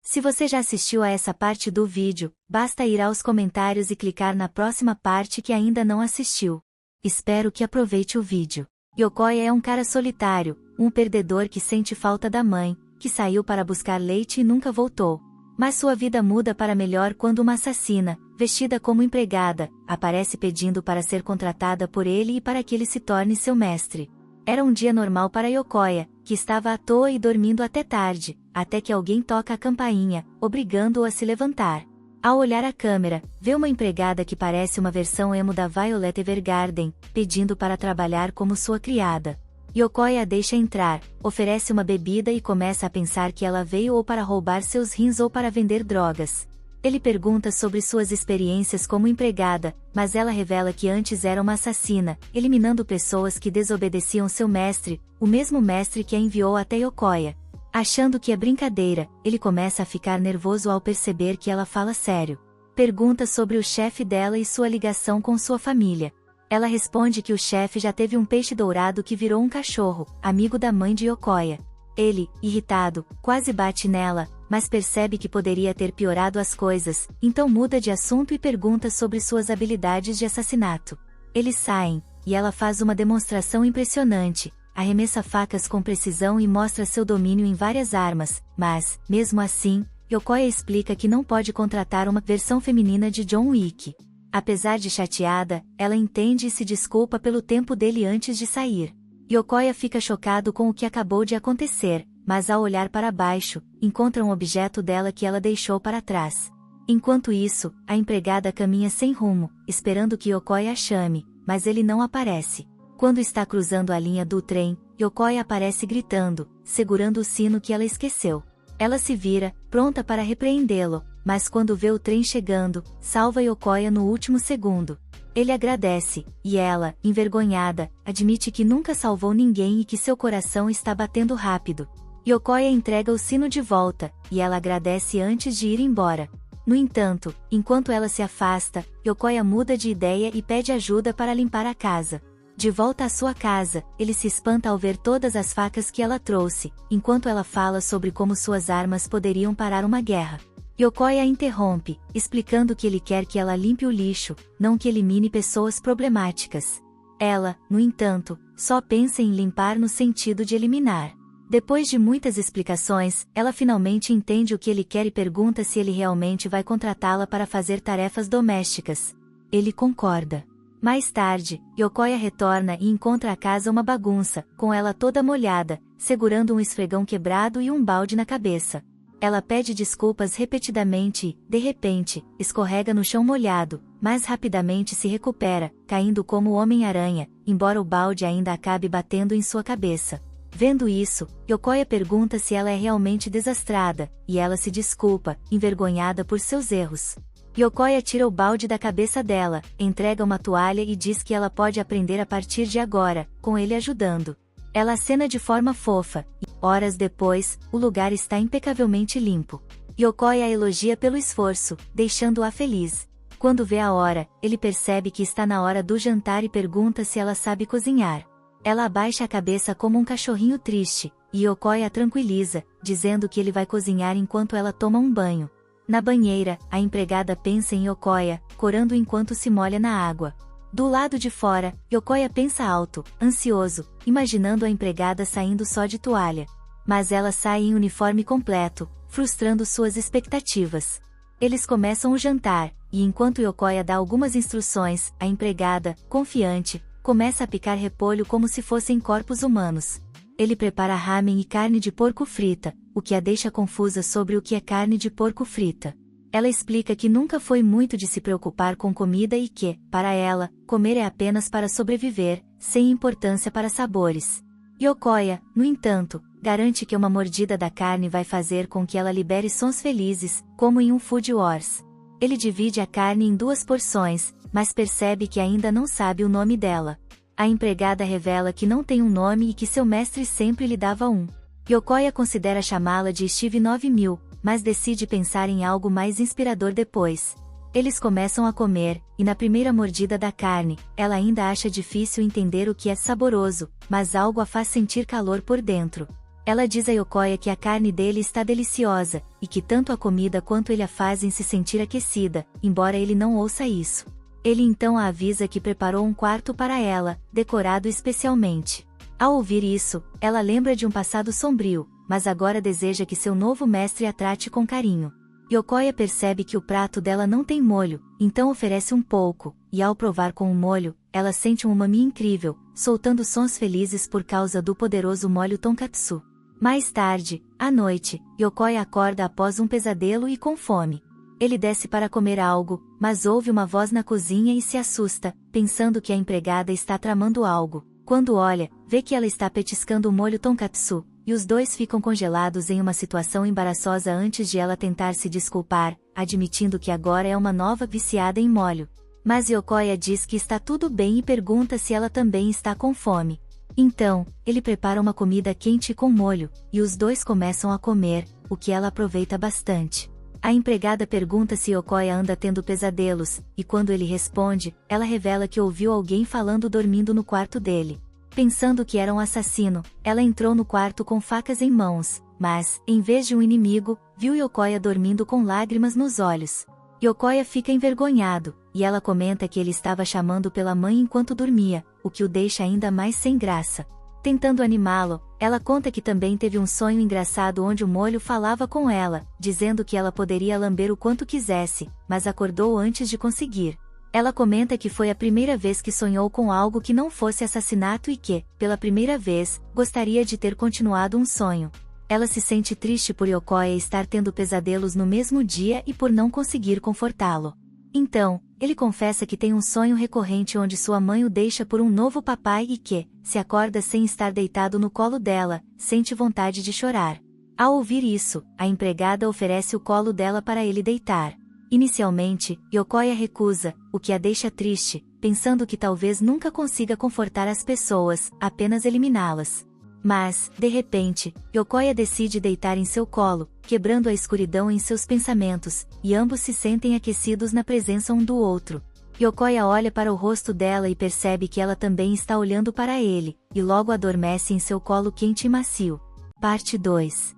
Se você já assistiu a essa parte do vídeo, basta ir aos comentários e clicar na próxima parte que ainda não assistiu. Espero que aproveite o vídeo. Yokoya é um cara solitário, um perdedor que sente falta da mãe, que saiu para buscar leite e nunca voltou. Mas sua vida muda para melhor quando uma assassina, vestida como empregada, aparece pedindo para ser contratada por ele e para que ele se torne seu mestre. Era um dia normal para Yokoya, que estava à toa e dormindo até tarde, até que alguém toca a campainha, obrigando-o a se levantar. Ao olhar a câmera, vê uma empregada que parece uma versão emo da Violet Evergarden, pedindo para trabalhar como sua criada. Yokoya a deixa entrar, oferece uma bebida e começa a pensar que ela veio ou para roubar seus rins ou para vender drogas. Ele pergunta sobre suas experiências como empregada, mas ela revela que antes era uma assassina, eliminando pessoas que desobedeciam seu mestre, o mesmo mestre que a enviou até Yokoya. Achando que é brincadeira, ele começa a ficar nervoso ao perceber que ela fala sério. Pergunta sobre o chefe dela e sua ligação com sua família. Ela responde que o chefe já teve um peixe dourado que virou um cachorro, amigo da mãe de Yokoya. Ele, irritado, quase bate nela, mas percebe que poderia ter piorado as coisas, então muda de assunto e pergunta sobre suas habilidades de assassinato. Eles saem, e ela faz uma demonstração impressionante, arremessa facas com precisão e mostra seu domínio em várias armas, mas, mesmo assim, Yokoya explica que não pode contratar uma versão feminina de John Wick. Apesar de chateada, ela entende e se desculpa pelo tempo dele antes de sair. Yokoya fica chocado com o que acabou de acontecer, mas ao olhar para baixo, encontra um objeto dela que ela deixou para trás. Enquanto isso, a empregada caminha sem rumo, esperando que Yokoya a chame, mas ele não aparece. Quando está cruzando a linha do trem, Yokoya aparece gritando, segurando o sino que ela esqueceu. Ela se vira, pronta para repreendê-lo, mas quando vê o trem chegando, salva Yokoya no último segundo. Ele agradece, e ela, envergonhada, admite que nunca salvou ninguém e que seu coração está batendo rápido. Yokoya entrega o sino de volta, e ela agradece antes de ir embora. No entanto, enquanto ela se afasta, Yokoya muda de ideia e pede ajuda para limpar a casa. De volta à sua casa, ele se espanta ao ver todas as facas que ela trouxe, enquanto ela fala sobre como suas armas poderiam parar uma guerra. Yokoya a interrompe, explicando que ele quer que ela limpe o lixo, não que elimine pessoas problemáticas. Ela, no entanto, só pensa em limpar no sentido de eliminar. Depois de muitas explicações, ela finalmente entende o que ele quer e pergunta se ele realmente vai contratá-la para fazer tarefas domésticas. Ele concorda. Mais tarde, Yokoya retorna e encontra a casa uma bagunça, com ela toda molhada, segurando um esfregão quebrado e um balde na cabeça. Ela pede desculpas repetidamente e, de repente, escorrega no chão molhado, mas rapidamente se recupera, caindo como o Homem-Aranha, embora o balde ainda acabe batendo em sua cabeça. Vendo isso, Yokoya pergunta se ela é realmente desastrada, e ela se desculpa, envergonhada por seus erros. Yokoya tira o balde da cabeça dela, entrega uma toalha e diz que ela pode aprender a partir de agora, com ele ajudando. Ela acena de forma fofa, e, horas depois, o lugar está impecavelmente limpo. Yokoya a elogia pelo esforço, deixando-a feliz. Quando vê a hora, ele percebe que está na hora do jantar e pergunta se ela sabe cozinhar. Ela abaixa a cabeça como um cachorrinho triste, e Yokoya a tranquiliza, dizendo que ele vai cozinhar enquanto ela toma um banho. Na banheira, a empregada pensa em Yokoya, corando enquanto se molha na água. Do lado de fora, Yokoya pensa alto, ansioso, imaginando a empregada saindo só de toalha. Mas ela sai em uniforme completo, frustrando suas expectativas. Eles começam o jantar, e enquanto Yokoya dá algumas instruções, a empregada, confiante, começa a picar repolho como se fossem corpos humanos. Ele prepara ramen e carne de porco frita, o que a deixa confusa sobre o que é carne de porco frita. Ela explica que nunca foi muito de se preocupar com comida e que, para ela, comer é apenas para sobreviver, sem importância para sabores. Yokoya, no entanto, garante que uma mordida da carne vai fazer com que ela libere sons felizes, como em um Food Wars. Ele divide a carne em 2 porções, mas percebe que ainda não sabe o nome dela. A empregada revela que não tem um nome e que seu mestre sempre lhe dava um. Yokoya considera chamá-la de Steve 9000, mas decide pensar em algo mais inspirador depois. Eles começam a comer, e na primeira mordida da carne, ela ainda acha difícil entender o que é saboroso, mas algo a faz sentir calor por dentro. Ela diz a Yokoya que a carne dele está deliciosa, e que tanto a comida quanto ele a fazem se sentir aquecida, embora ele não ouça isso. Ele então a avisa que preparou um quarto para ela, decorado especialmente. Ao ouvir isso, ela lembra de um passado sombrio, mas agora deseja que seu novo mestre a trate com carinho. Yokoya percebe que o prato dela não tem molho, então oferece um pouco, e ao provar com o molho, ela sente um umami incrível, soltando sons felizes por causa do poderoso molho tonkatsu. Mais tarde, à noite, Yokoya acorda após um pesadelo e com fome. Ele desce para comer algo, mas ouve uma voz na cozinha e se assusta, pensando que a empregada está tramando algo. Quando olha, vê que ela está petiscando o molho tonkatsu, e os dois ficam congelados em uma situação embaraçosa antes de ela tentar se desculpar, admitindo que agora é uma nova viciada em molho. Mas Yokoya diz que está tudo bem e pergunta se ela também está com fome. Então, ele prepara uma comida quente com molho, e os dois começam a comer, o que ela aproveita bastante. A empregada pergunta se Yokoya anda tendo pesadelos, e quando ele responde, ela revela que ouviu alguém falando dormindo no quarto dele. Pensando que era um assassino, ela entrou no quarto com facas em mãos, mas, em vez de um inimigo, viu Yokoya dormindo com lágrimas nos olhos. Yokoya fica envergonhado, e ela comenta que ele estava chamando pela mãe enquanto dormia, o que o deixa ainda mais sem graça. Tentando animá-lo, ela conta que também teve um sonho engraçado onde o molho falava com ela, dizendo que ela poderia lamber o quanto quisesse, mas acordou antes de conseguir. Ela comenta que foi a primeira vez que sonhou com algo que não fosse assassinato e que, pela primeira vez, gostaria de ter continuado um sonho. Ela se sente triste por Yokoya estar tendo pesadelos no mesmo dia e por não conseguir confortá-lo. Então, ele confessa que tem um sonho recorrente onde sua mãe o deixa por um novo papai e que, se acorda sem estar deitado no colo dela, sente vontade de chorar. Ao ouvir isso, a empregada oferece o colo dela para ele deitar. Inicialmente, Yokoya recusa, o que a deixa triste, pensando que talvez nunca consiga confortar as pessoas, apenas eliminá-las. Mas, de repente, Yokoya decide deitar em seu colo, quebrando a escuridão em seus pensamentos, e ambos se sentem aquecidos na presença um do outro. Yokoya olha para o rosto dela e percebe que ela também está olhando para ele, e logo adormece em seu colo quente e macio. Parte 2.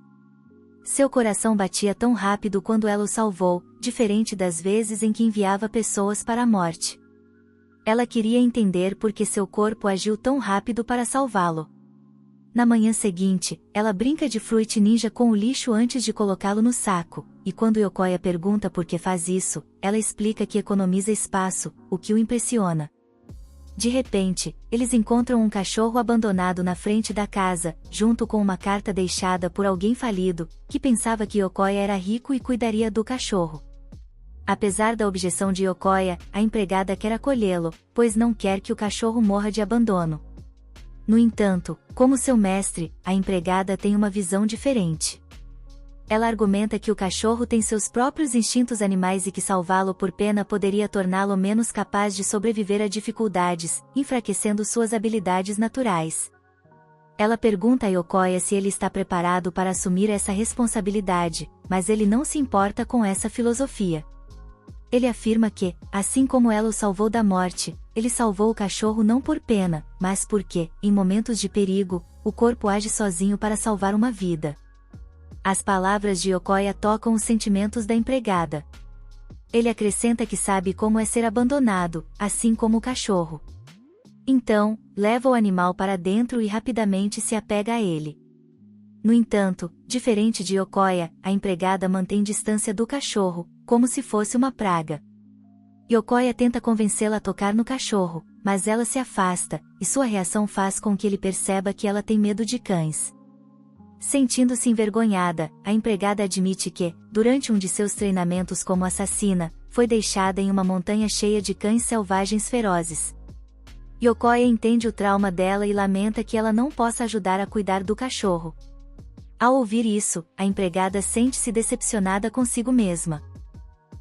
Seu coração batia tão rápido quando ela o salvou, diferente das vezes em que enviava pessoas para a morte. Ela queria entender por que seu corpo agiu tão rápido para salvá-lo. Na manhã seguinte, ela brinca de Fruit Ninja com o lixo antes de colocá-lo no saco, e quando Yokoya pergunta por que faz isso, ela explica que economiza espaço, o que o impressiona. De repente, eles encontram um cachorro abandonado na frente da casa, junto com uma carta deixada por alguém falido, que pensava que Yokoya era rico e cuidaria do cachorro. Apesar da objeção de Yokoya, a empregada quer acolhê-lo, pois não quer que o cachorro morra de abandono. No entanto, como seu mestre, a empregada tem uma visão diferente. Ela argumenta que o cachorro tem seus próprios instintos animais e que salvá-lo por pena poderia torná-lo menos capaz de sobreviver a dificuldades, enfraquecendo suas habilidades naturais. Ela pergunta a Yokoya se ele está preparado para assumir essa responsabilidade, mas ele não se importa com essa filosofia. Ele afirma que, assim como ela o salvou da morte, ele salvou o cachorro não por pena, mas porque, em momentos de perigo, o corpo age sozinho para salvar uma vida. As palavras de Yokoya tocam os sentimentos da empregada. Ele acrescenta que sabe como é ser abandonado, assim como o cachorro. Então, leva o animal para dentro e rapidamente se apega a ele. No entanto, diferente de Yokoya, a empregada mantém distância do cachorro, como se fosse uma praga. Yokoya tenta convencê-la a tocar no cachorro, mas ela se afasta, e sua reação faz com que ele perceba que ela tem medo de cães. Sentindo-se envergonhada, a empregada admite que, durante um de seus treinamentos como assassina, foi deixada em uma montanha cheia de cães selvagens ferozes. Yokoya entende o trauma dela e lamenta que ela não possa ajudar a cuidar do cachorro. Ao ouvir isso, a empregada sente-se decepcionada consigo mesma.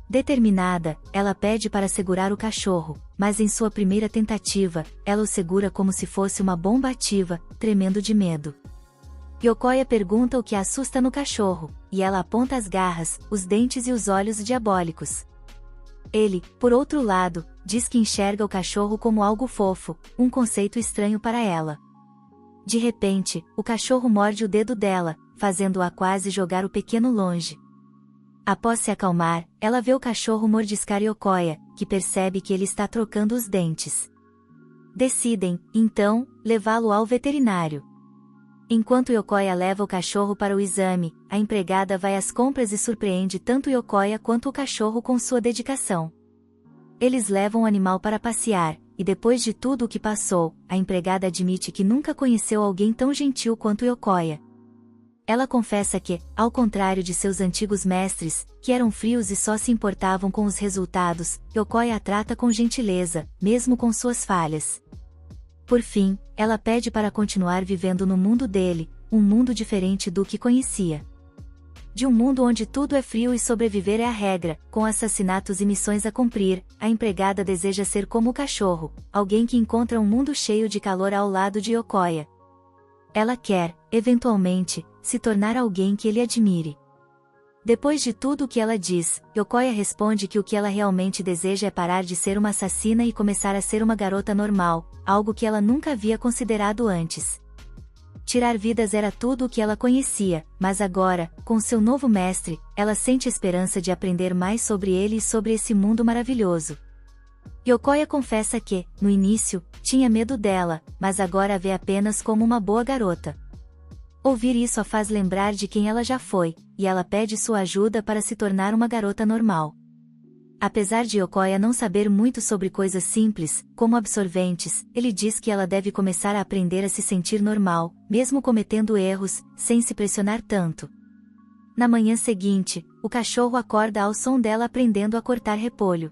Determinada, ela pede para segurar o cachorro, mas em sua primeira tentativa, ela o segura como se fosse uma bomba ativa, tremendo de medo. Yokoya pergunta o que a assusta no cachorro, e ela aponta as garras, os dentes e os olhos diabólicos. Ele, por outro lado, diz que enxerga o cachorro como algo fofo, um conceito estranho para ela. De repente, o cachorro morde o dedo dela, fazendo-a quase jogar o pequeno longe. Após se acalmar, ela vê o cachorro mordiscar Yokoya, que percebe que ele está trocando os dentes. Decidem, então, levá-lo ao veterinário. Enquanto Yokoya leva o cachorro para o exame, a empregada vai às compras e surpreende tanto Yokoya quanto o cachorro com sua dedicação. Eles levam o animal para passear, e depois de tudo o que passou, a empregada admite que nunca conheceu alguém tão gentil quanto Yokoya. Ela confessa que, ao contrário de seus antigos mestres, que eram frios e só se importavam com os resultados, Yokoya a trata com gentileza, mesmo com suas falhas. Por fim, ela pede para continuar vivendo no mundo dele, um mundo diferente do que conhecia. De um mundo onde tudo é frio e sobreviver é a regra, com assassinatos e missões a cumprir, a empregada deseja ser como o cachorro, alguém que encontra um mundo cheio de calor ao lado de Yokoya. Ela quer, eventualmente, se tornar alguém que ele admire. Depois de tudo o que ela diz, Yokoya responde que o que ela realmente deseja é parar de ser uma assassina e começar a ser uma garota normal, algo que ela nunca havia considerado antes. Tirar vidas era tudo o que ela conhecia, mas agora, com seu novo mestre, ela sente esperança de aprender mais sobre ele e sobre esse mundo maravilhoso. Yokoya confessa que, no início, tinha medo dela, mas agora a vê apenas como uma boa garota. Ouvir isso a faz lembrar de quem ela já foi, e ela pede sua ajuda para se tornar uma garota normal. Apesar de Yokoya não saber muito sobre coisas simples, como absorventes, ele diz que ela deve começar a aprender a se sentir normal, mesmo cometendo erros, sem se pressionar tanto. Na manhã seguinte, o cachorro acorda ao som dela aprendendo a cortar repolho.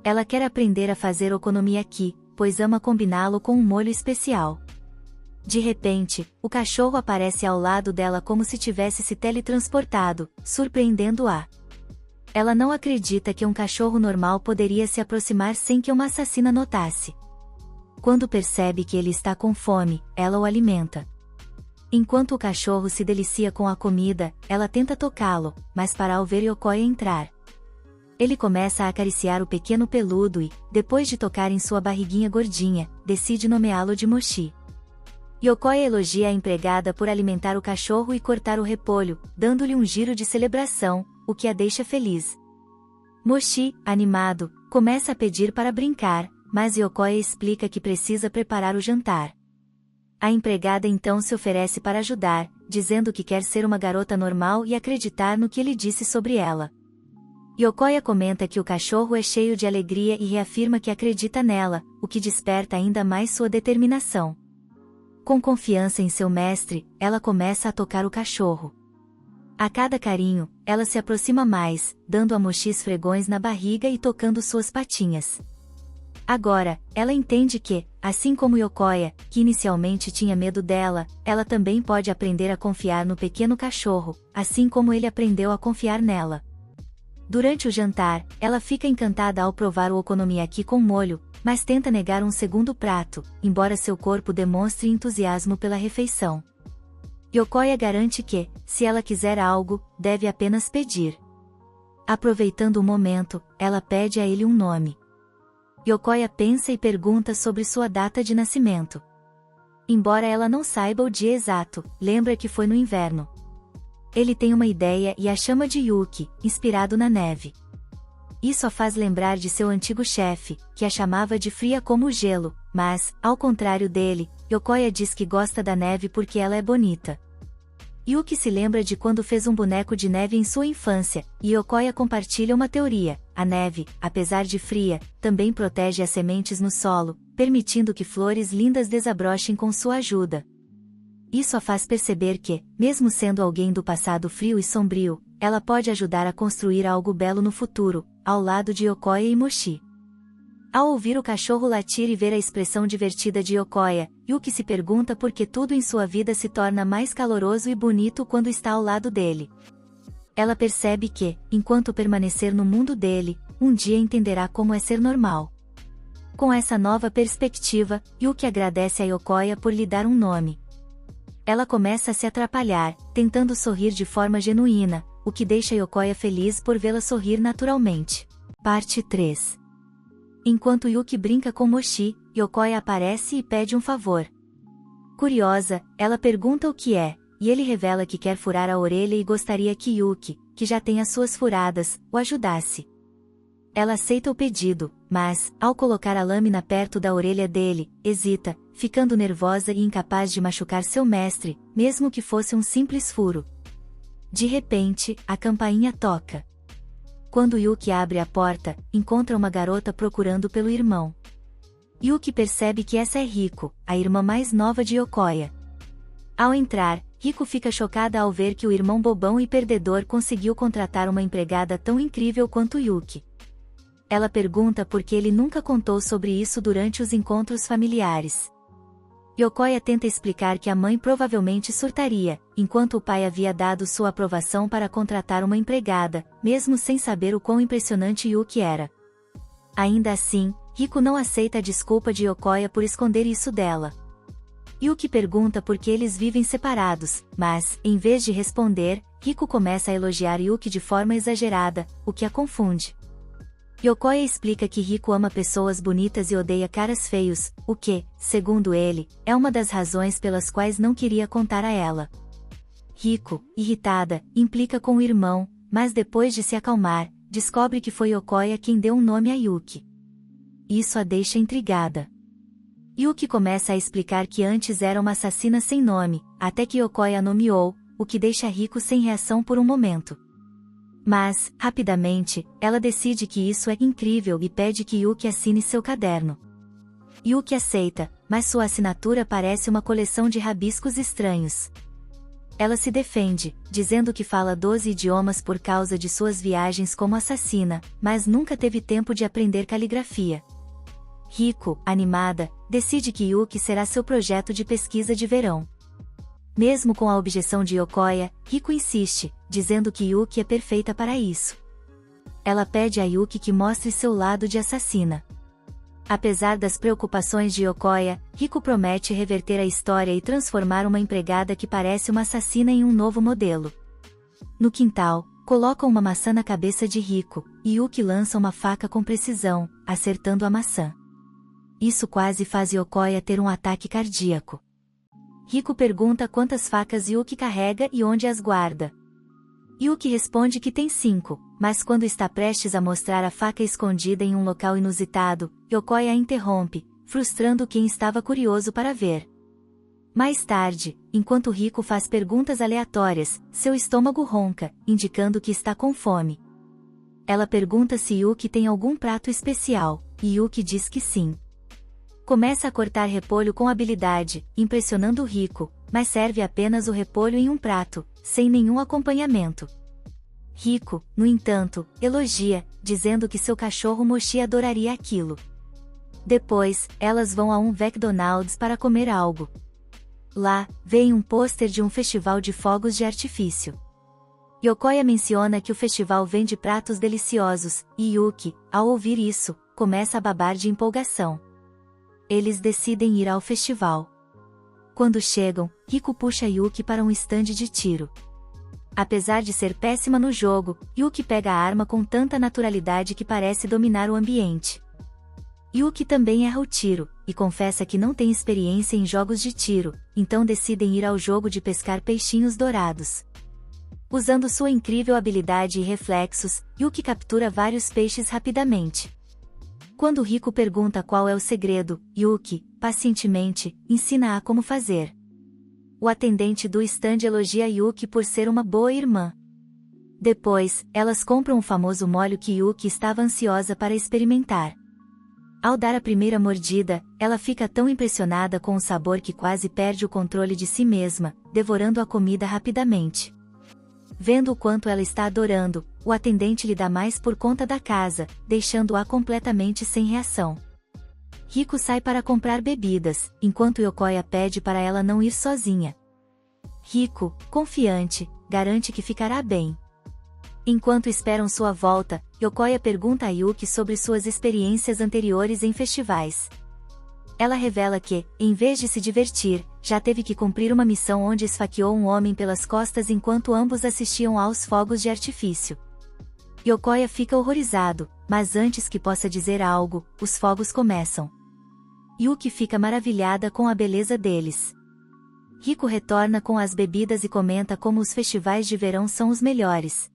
Ela quer aprender a fazer okonomiyaki, pois ama combiná-lo com um molho especial. De repente, o cachorro aparece ao lado dela como se tivesse se teletransportado, surpreendendo-a. Ela não acredita que um cachorro normal poderia se aproximar sem que uma assassina notasse. Quando percebe que ele está com fome, ela o alimenta. Enquanto o cachorro se delicia com a comida, ela tenta tocá-lo, mas para ao ver Yokoya entrar. Ele começa a acariciar o pequeno peludo e, depois de tocar em sua barriguinha gordinha, decide nomeá-lo de Mochi. Yokoya elogia a empregada por alimentar o cachorro e cortar o repolho, dando-lhe um giro de celebração, o que a deixa feliz. Mochi, animado, começa a pedir para brincar, mas Yokoya explica que precisa preparar o jantar. A empregada então se oferece para ajudar, dizendo que quer ser uma garota normal e acreditar no que ele disse sobre ela. Yokoya comenta que o cachorro é cheio de alegria e reafirma que acredita nela, o que desperta ainda mais sua determinação. Com confiança em seu mestre, ela começa a tocar o cachorro. A cada carinho, ela se aproxima mais, dando a Mochi esfregões na barriga e tocando suas patinhas. Agora, ela entende que, assim como Yokoya, que inicialmente tinha medo dela, ela também pode aprender a confiar no pequeno cachorro, assim como ele aprendeu a confiar nela. Durante o jantar, ela fica encantada ao provar o okonomiyaki com molho, mas tenta negar um segundo prato, embora seu corpo demonstre entusiasmo pela refeição. Yokoya garante que, se ela quiser algo, deve apenas pedir. Aproveitando o momento, ela pede a ele um nome. Yokoya pensa e pergunta sobre sua data de nascimento. Embora ela não saiba o dia exato, lembra que foi no inverno. Ele tem uma ideia e a chama de Yuki, inspirado na neve. Isso a faz lembrar de seu antigo chefe, que a chamava de fria como o gelo, mas, ao contrário dele, Yokoya diz que gosta da neve porque ela é bonita. Yuki se lembra de quando fez um boneco de neve em sua infância, e Yokoya compartilha uma teoria: a neve, apesar de fria, também protege as sementes no solo, permitindo que flores lindas desabrochem com sua ajuda. Isso a faz perceber que, mesmo sendo alguém do passado frio e sombrio, ela pode ajudar a construir algo belo no futuro, ao lado de Yokoya e Mochi. Ao ouvir o cachorro latir e ver a expressão divertida de Yokoya, Yuki se pergunta por que tudo em sua vida se torna mais caloroso e bonito quando está ao lado dele. Ela percebe que, enquanto permanecer no mundo dele, um dia entenderá como é ser normal. Com essa nova perspectiva, Yuki agradece a Yokoya por lhe dar um nome. Ela começa a se atrapalhar, tentando sorrir de forma genuína, o que deixa Yokoya feliz por vê-la sorrir naturalmente. Parte 3. Enquanto Yuki brinca com Mochi, Yokoya aparece e pede um favor. Curiosa, ela pergunta o que é, e ele revela que quer furar a orelha e gostaria que Yuki, que já tem as suas furadas, o ajudasse. Ela aceita o pedido, mas, ao colocar a lâmina perto da orelha dele, hesita, ficando nervosa e incapaz de machucar seu mestre, mesmo que fosse um simples furo. De repente, a campainha toca. Quando Yuki abre a porta, encontra uma garota procurando pelo irmão. Yuki percebe que essa é Riko, a irmã mais nova de Yokoya. Ao entrar, Riko fica chocada ao ver que o irmão bobão e perdedor conseguiu contratar uma empregada tão incrível quanto Yuki. Ela pergunta por que ele nunca contou sobre isso durante os encontros familiares. Yokoya tenta explicar que a mãe provavelmente surtaria, enquanto o pai havia dado sua aprovação para contratar uma empregada, mesmo sem saber o quão impressionante Yuki era. Ainda assim, Riko não aceita a desculpa de Yokoya por esconder isso dela. Yuki pergunta por que eles vivem separados, mas, em vez de responder, Riko começa a elogiar Yuki de forma exagerada, o que a confunde. Yokoya explica que Riko ama pessoas bonitas e odeia caras feios, o que, segundo ele, é uma das razões pelas quais não queria contar a ela. Riko, irritada, implica com o irmão, mas depois de se acalmar, descobre que foi Yokoya quem deu um nome a Yuki. Isso a deixa intrigada. Yuki começa a explicar que antes era uma assassina sem nome, até que Yokoya a nomeou, o que deixa Riko sem reação por um momento. Mas, rapidamente, ela decide que isso é incrível e pede que Yuki assine seu caderno. Yuki aceita, mas sua assinatura parece uma coleção de rabiscos estranhos. Ela se defende, dizendo que fala 12 idiomas por causa de suas viagens como assassina, mas nunca teve tempo de aprender caligrafia. Riko, animada, decide que Yuki será seu projeto de pesquisa de verão. Mesmo com a objeção de Yokoya, Riko insiste, dizendo que Yuki é perfeita para isso. Ela pede a Yuki que mostre seu lado de assassina. Apesar das preocupações de Yokoya, Riko promete reverter a história e transformar uma empregada que parece uma assassina em um novo modelo. No quintal, colocam uma maçã na cabeça de Riko, e Yuki lança uma faca com precisão, acertando a maçã. Isso quase faz Yokoya ter um ataque cardíaco. Riko pergunta quantas facas Yuki carrega e onde as guarda. Yuki responde que tem 5, mas quando está prestes a mostrar a faca escondida em um local inusitado, Yokoya a interrompe, frustrando quem estava curioso para ver. Mais tarde, enquanto Riko faz perguntas aleatórias, seu estômago ronca, indicando que está com fome. Ela pergunta se Yuki tem algum prato especial, e Yuki diz que sim. Começa a cortar repolho com habilidade, impressionando Riko, mas serve apenas o repolho em um prato, sem nenhum acompanhamento. Riko, no entanto, elogia, dizendo que seu cachorro Mochi adoraria aquilo. Depois, elas vão a um McDonald's para comer algo. Lá, veem um pôster de um festival de fogos de artifício. Yokoya menciona que o festival vende pratos deliciosos, e Yuki, ao ouvir isso, começa a babar de empolgação. Eles decidem ir ao festival. Quando chegam, Riko puxa Yuki para um estande de tiro. Apesar de ser péssima no jogo, Yuki pega a arma com tanta naturalidade que parece dominar o ambiente. Yuki também erra o tiro, e confessa que não tem experiência em jogos de tiro, então decidem ir ao jogo de pescar peixinhos dourados. Usando sua incrível habilidade e reflexos, Yuki captura vários peixes rapidamente. Quando Riko pergunta qual é o segredo, Yuki, pacientemente, ensina-a como fazer. O atendente do stand elogia Yuki por ser uma boa irmã. Depois, elas compram o famoso molho que Yuki estava ansiosa para experimentar. Ao dar a primeira mordida, ela fica tão impressionada com o sabor que quase perde o controle de si mesma, devorando a comida rapidamente. Vendo o quanto ela está adorando, o atendente lhe dá mais por conta da casa, deixando-a completamente sem reação. Riko sai para comprar bebidas, enquanto Yokoya pede para ela não ir sozinha. Riko, confiante, garante que ficará bem. Enquanto esperam sua volta, Yokoya pergunta a Yuki sobre suas experiências anteriores em festivais. Ela revela que, em vez de se divertir, já teve que cumprir uma missão onde esfaqueou um homem pelas costas enquanto ambos assistiam aos fogos de artifício. Yokoya fica horrorizado, mas antes que possa dizer algo, os fogos começam. Yuki fica maravilhada com a beleza deles. Riko retorna com as bebidas e comenta como os festivais de verão são os melhores.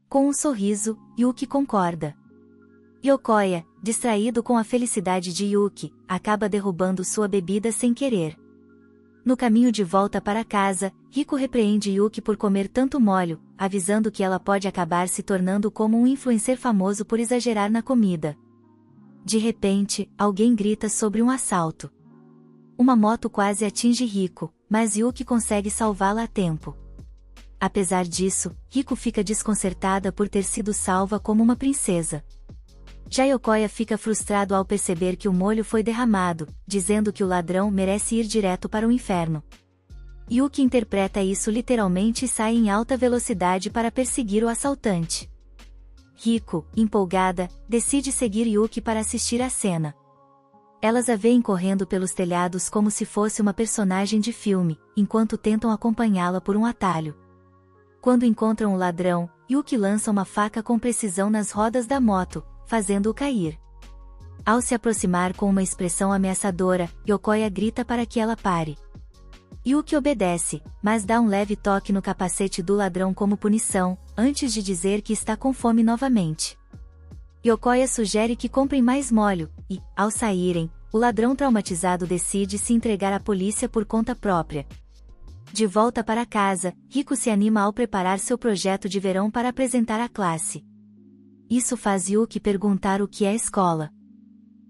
Com um sorriso, Yuki concorda. Yokoya, distraído com a felicidade de Yuki, acaba derrubando sua bebida sem querer. No caminho de volta para casa, Riko repreende Yuki por comer tanto molho, avisando que ela pode acabar se tornando como um influencer famoso por exagerar na comida. De repente, alguém grita sobre um assalto. Uma moto quase atinge Riko, mas Yuki consegue salvá-la a tempo. Apesar disso, Riko fica desconcertada por ter sido salva como uma princesa. Já Yokoya fica frustrado ao perceber que o molho foi derramado, dizendo que o ladrão merece ir direto para o inferno. Yuki interpreta isso literalmente e sai em alta velocidade para perseguir o assaltante. Riko, empolgada, decide seguir Yuki para assistir à cena. Elas a veem correndo pelos telhados como se fosse uma personagem de filme, enquanto tentam acompanhá-la por um atalho. Quando encontram o ladrão, Yuki lança uma faca com precisão nas rodas da moto, fazendo-o cair. Ao se aproximar com uma expressão ameaçadora, Yokoya grita para que ela pare. Yuki obedece, mas dá um leve toque no capacete do ladrão como punição, antes de dizer que está com fome novamente. Yokoya sugere que comprem mais molho, e, ao saírem, o ladrão traumatizado decide se entregar à polícia por conta própria. De volta para casa, Riko se anima ao preparar seu projeto de verão para apresentar à classe. Isso faz Yuki perguntar o que é a escola.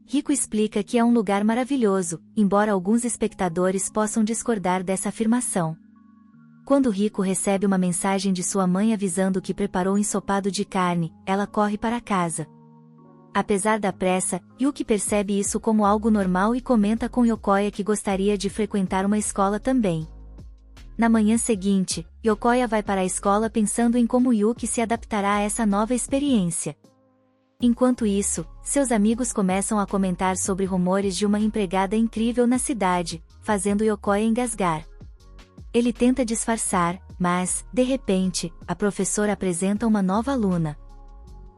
Riko explica que é um lugar maravilhoso, embora alguns espectadores possam discordar dessa afirmação. Quando Riko recebe uma mensagem de sua mãe avisando que preparou um ensopado de carne, ela corre para casa. Apesar da pressa, Yuki percebe isso como algo normal e comenta com Yokoya que gostaria de frequentar uma escola também. Na manhã seguinte, Yokoya vai para a escola pensando em como Yuki se adaptará a essa nova experiência. Enquanto isso, seus amigos começam a comentar sobre rumores de uma empregada incrível na cidade, fazendo Yokoya engasgar. Ele tenta disfarçar, mas, de repente, a professora apresenta uma nova aluna.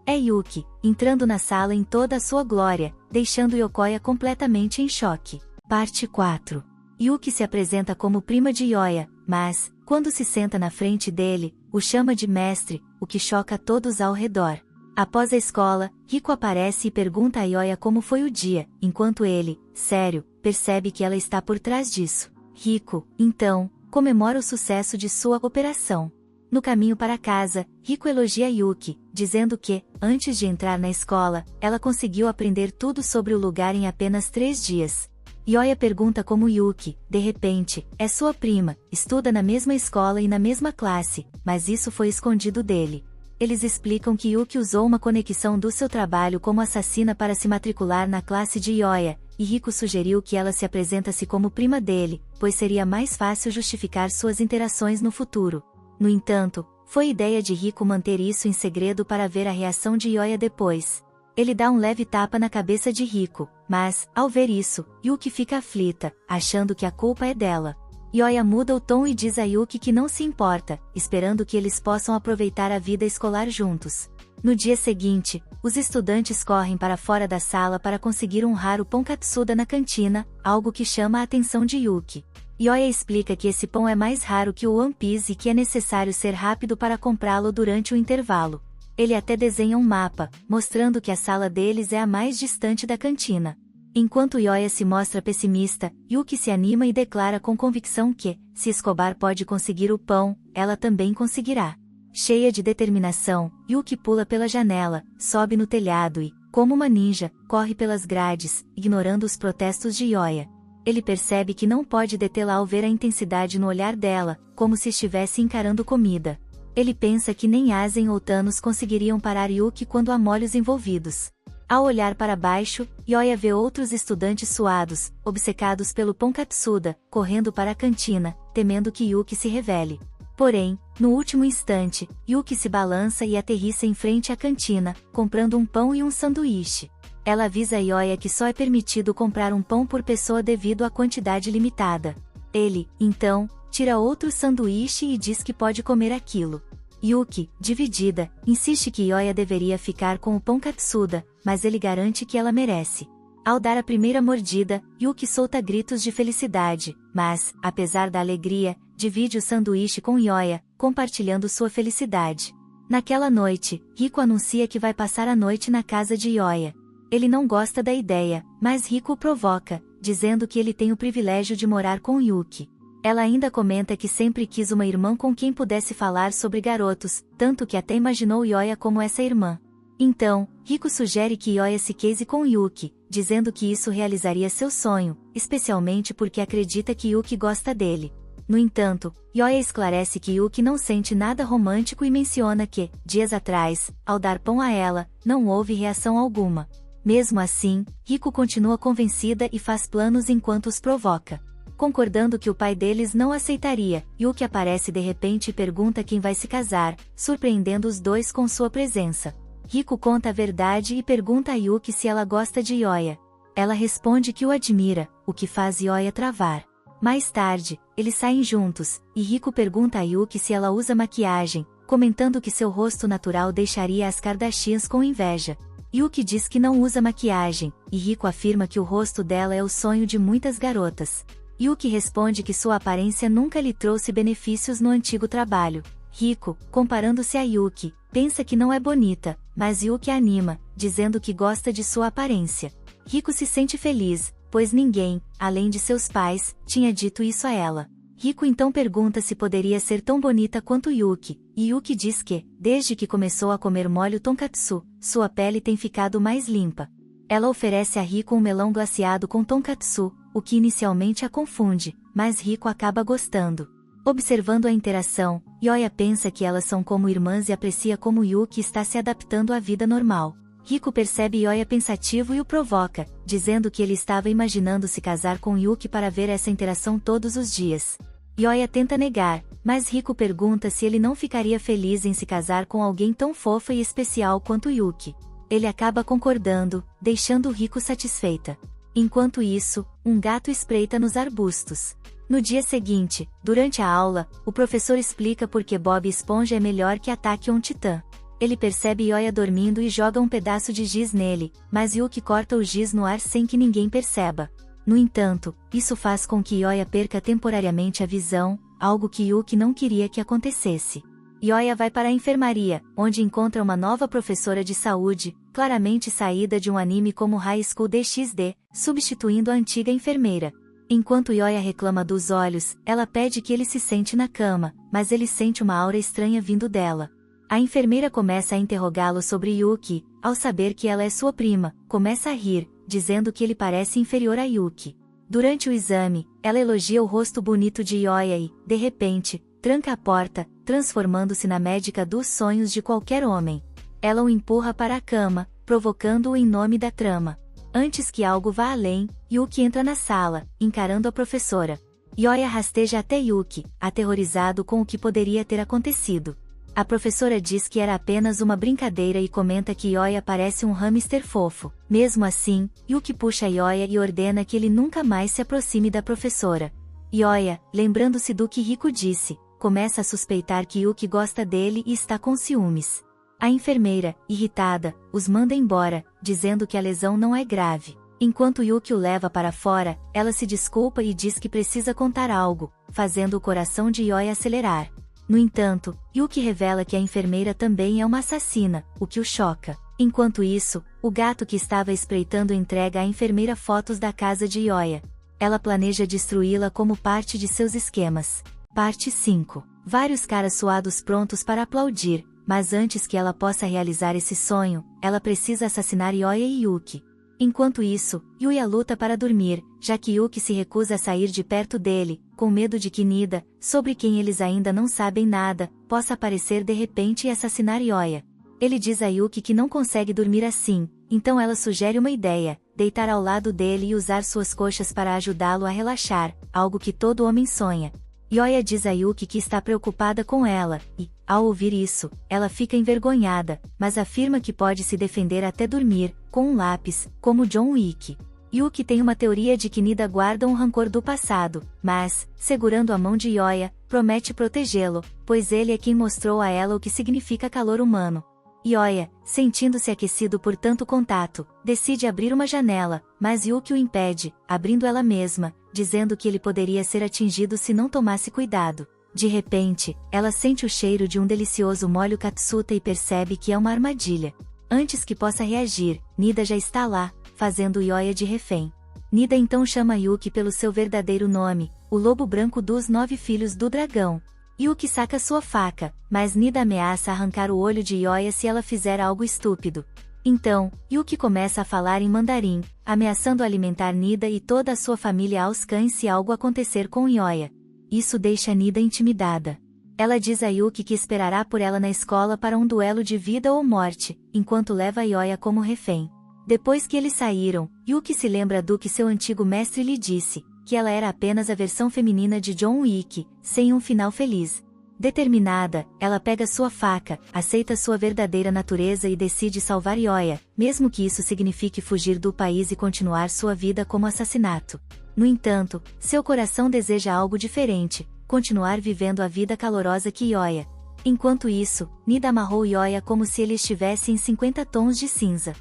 É Yuki, entrando na sala em toda a sua glória, deixando Yokoya completamente em choque. Parte 4. Yuki se apresenta como prima de Yoya, mas, quando se senta na frente dele, o chama de mestre, o que choca todos ao redor. Após a escola, Riko aparece e pergunta a Yoya como foi o dia, enquanto ele, sério, percebe que ela está por trás disso. Riko, então, comemora o sucesso de sua operação. No caminho para casa, Riko elogia Yuki, dizendo que, antes de entrar na escola, ela conseguiu aprender tudo sobre o lugar em apenas 3 dias. Yoya pergunta como Yuki, de repente, é sua prima, estuda na mesma escola e na mesma classe, mas isso foi escondido dele. Eles explicam que Yuki usou uma conexão do seu trabalho como assassina para se matricular na classe de Yoya, e Riko sugeriu que ela se apresentasse como prima dele, pois seria mais fácil justificar suas interações no futuro. No entanto, foi ideia de Riko manter isso em segredo para ver a reação de Yoya depois. Ele dá um leve tapa na cabeça de Riko, mas, ao ver isso, Yuki fica aflita, achando que a culpa é dela. Yoya muda o tom e diz a Yuki que não se importa, esperando que eles possam aproveitar a vida escolar juntos. No dia seguinte, os estudantes correm para fora da sala para conseguir um raro pão katsuda na cantina, algo que chama a atenção de Yuki. Yoya explica que esse pão é mais raro que o One Piece e que é necessário ser rápido para comprá-lo durante o intervalo. Ele até desenha um mapa, mostrando que a sala deles é a mais distante da cantina. Enquanto Yoya se mostra pessimista, Yuki se anima e declara com convicção que, se Escobar pode conseguir o pão, ela também conseguirá. Cheia de determinação, Yuki pula pela janela, sobe no telhado e, como uma ninja, corre pelas grades, ignorando os protestos de Yoya. Ele percebe que não pode detê-la ao ver a intensidade no olhar dela, como se estivesse encarando comida. Ele pensa que nem Asen ou Thanos conseguiriam parar Yuki quando há molhos envolvidos. Ao olhar para baixo, Yoya vê outros estudantes suados, obcecados pelo pão katsuda, correndo para a cantina, temendo que Yuki se revele. Porém, no último instante, Yuki se balança e aterrissa em frente à cantina, comprando um pão e um sanduíche. Ela avisa Yoya que só é permitido comprar um pão por pessoa devido à quantidade limitada. Ele, então, tira outro sanduíche e diz que pode comer aquilo. Yuki, dividida, insiste que Yoya deveria ficar com o pão katsuda, mas ele garante que ela merece. Ao dar a primeira mordida, Yuki solta gritos de felicidade, mas, apesar da alegria, divide o sanduíche com Yoya, compartilhando sua felicidade. Naquela noite, Riku anuncia que vai passar a noite na casa de Yoya. Ele não gosta da ideia, mas Riku o provoca, dizendo que ele tem o privilégio de morar com Yuki. Ela ainda comenta que sempre quis uma irmã com quem pudesse falar sobre garotos, tanto que até imaginou Yoya como essa irmã. Então, Riku sugere que Yoya se case com Yuki, dizendo que isso realizaria seu sonho, especialmente porque acredita que Yuki gosta dele. No entanto, Yoya esclarece que Yuki não sente nada romântico e menciona que, dias atrás, ao dar pão a ela, não houve reação alguma. Mesmo assim, Riku continua convencida e faz planos enquanto os provoca. Concordando que o pai deles não aceitaria, Yuki aparece de repente e pergunta quem vai se casar, surpreendendo os dois com sua presença. Riku conta a verdade e pergunta a Yuki se ela gosta de Yoya. Ela responde que o admira, o que faz Yoya travar. Mais tarde, eles saem juntos, e Riku pergunta a Yuki se ela usa maquiagem, comentando que seu rosto natural deixaria as Kardashians com inveja. Yuki diz que não usa maquiagem, e Riku afirma que o rosto dela é o sonho de muitas garotas. Yuki responde que sua aparência nunca lhe trouxe benefícios no antigo trabalho. Riku, comparando-se a Yuki, pensa que não é bonita, mas Yuki a anima, dizendo que gosta de sua aparência. Riku se sente feliz, pois ninguém, além de seus pais, tinha dito isso a ela. Riku então pergunta se poderia ser tão bonita quanto Yuki, e Yuki diz que, desde que começou a comer molho tonkatsu, sua pele tem ficado mais limpa. Ela oferece a Riku um melão glaciado com tonkatsu, o que inicialmente a confunde, mas Riku acaba gostando. Observando a interação, Yoya pensa que elas são como irmãs e aprecia como Yuki está se adaptando à vida normal. Riku percebe Yoya pensativo e o provoca, dizendo que ele estava imaginando se casar com Yuki para ver essa interação todos os dias. Yoya tenta negar, mas Riku pergunta se ele não ficaria feliz em se casar com alguém tão fofa e especial quanto Yuki. Ele acaba concordando, deixando Riku satisfeita. Enquanto isso, um gato espreita nos arbustos. No dia seguinte, durante a aula, o professor explica por que Bob Esponja é melhor que Ataque on Titan. Ele percebe Yoya dormindo e joga um pedaço de giz nele, mas Yuki corta o giz no ar sem que ninguém perceba. No entanto, isso faz com que Yoya perca temporariamente a visão, algo que Yuki não queria que acontecesse. Yoya vai para a enfermaria, onde encontra uma nova professora de saúde, claramente saída de um anime como High School DxD, substituindo a antiga enfermeira. Enquanto Yoya reclama dos olhos, ela pede que ele se sente na cama, mas ele sente uma aura estranha vindo dela. A enfermeira começa a interrogá-lo sobre Yuki, ao saber que ela é sua prima, começa a rir, dizendo que ele parece inferior a Yuki. Durante o exame, ela elogia o rosto bonito de Yoya e, de repente, tranca a porta, transformando-se na médica dos sonhos de qualquer homem. Ela o empurra para a cama, provocando-o em nome da trama. Antes que algo vá além, Yuki entra na sala, encarando a professora. Yoya rasteja até Yuki, aterrorizado com o que poderia ter acontecido. A professora diz que era apenas uma brincadeira e comenta que Yoya parece um hamster fofo. Mesmo assim, Yuki puxa Yoya e ordena que ele nunca mais se aproxime da professora. Yoya, lembrando-se do que Riku disse, começa a suspeitar que Yuki gosta dele e está com ciúmes. A enfermeira, irritada, os manda embora, dizendo que a lesão não é grave. Enquanto Yuki o leva para fora, ela se desculpa e diz que precisa contar algo, fazendo o coração de Yoya acelerar. No entanto, Yuki revela que a enfermeira também é uma assassina, o que o choca. Enquanto isso, o gato que estava espreitando entrega à enfermeira fotos da casa de Yoya. Ela planeja destruí-la como parte de seus esquemas. Parte 5. Vários caras suados prontos para aplaudir, mas antes que ela possa realizar esse sonho, ela precisa assassinar Yoya e Yuki. Enquanto isso, Yuya luta para dormir, já que Yuki se recusa a sair de perto dele, com medo de que Nida, sobre quem eles ainda não sabem nada, possa aparecer de repente e assassinar Yoya. Ele diz a Yuki que não consegue dormir assim, então ela sugere uma ideia, deitar ao lado dele e usar suas coxas para ajudá-lo a relaxar, algo que todo homem sonha. Yoya diz a Yuki que está preocupada com ela, e, ao ouvir isso, ela fica envergonhada, mas afirma que pode se defender até dormir, com um lápis, como John Wick. Yuki tem uma teoria de que Nida guarda um rancor do passado, mas, segurando a mão de Yoya, promete protegê-lo, pois ele é quem mostrou a ela o que significa calor humano. Ioya, sentindo-se aquecido por tanto contato, decide abrir uma janela, mas Yuki o impede, abrindo ela mesma, dizendo que ele poderia ser atingido se não tomasse cuidado. De repente, ela sente o cheiro de um delicioso molho katsuta e percebe que é uma armadilha. Antes que possa reagir, Nida já está lá, fazendo Ioya de refém. Nida então chama Yuki pelo seu verdadeiro nome, o lobo branco dos 9 filhos do dragão. Yuki saca sua faca, mas Nida ameaça arrancar o olho de Ioya se ela fizer algo estúpido. Então, Yuki começa a falar em mandarim, ameaçando alimentar Nida e toda a sua família aos cães se algo acontecer com Ioya. Isso deixa Nida intimidada. Ela diz a Yuki que esperará por ela na escola para um duelo de vida ou morte, enquanto leva Ioya como refém. Depois que eles saíram, Yuki se lembra do que seu antigo mestre lhe disse, que ela era apenas a versão feminina de John Wick, sem um final feliz. Determinada, ela pega sua faca, aceita sua verdadeira natureza e decide salvar Ioya, mesmo que isso signifique fugir do país e continuar sua vida como assassinato. No entanto, seu coração deseja algo diferente, continuar vivendo a vida calorosa que Ioya. Enquanto isso, Nida amarrou Ioya como se ele estivesse em 50 tons de cinza.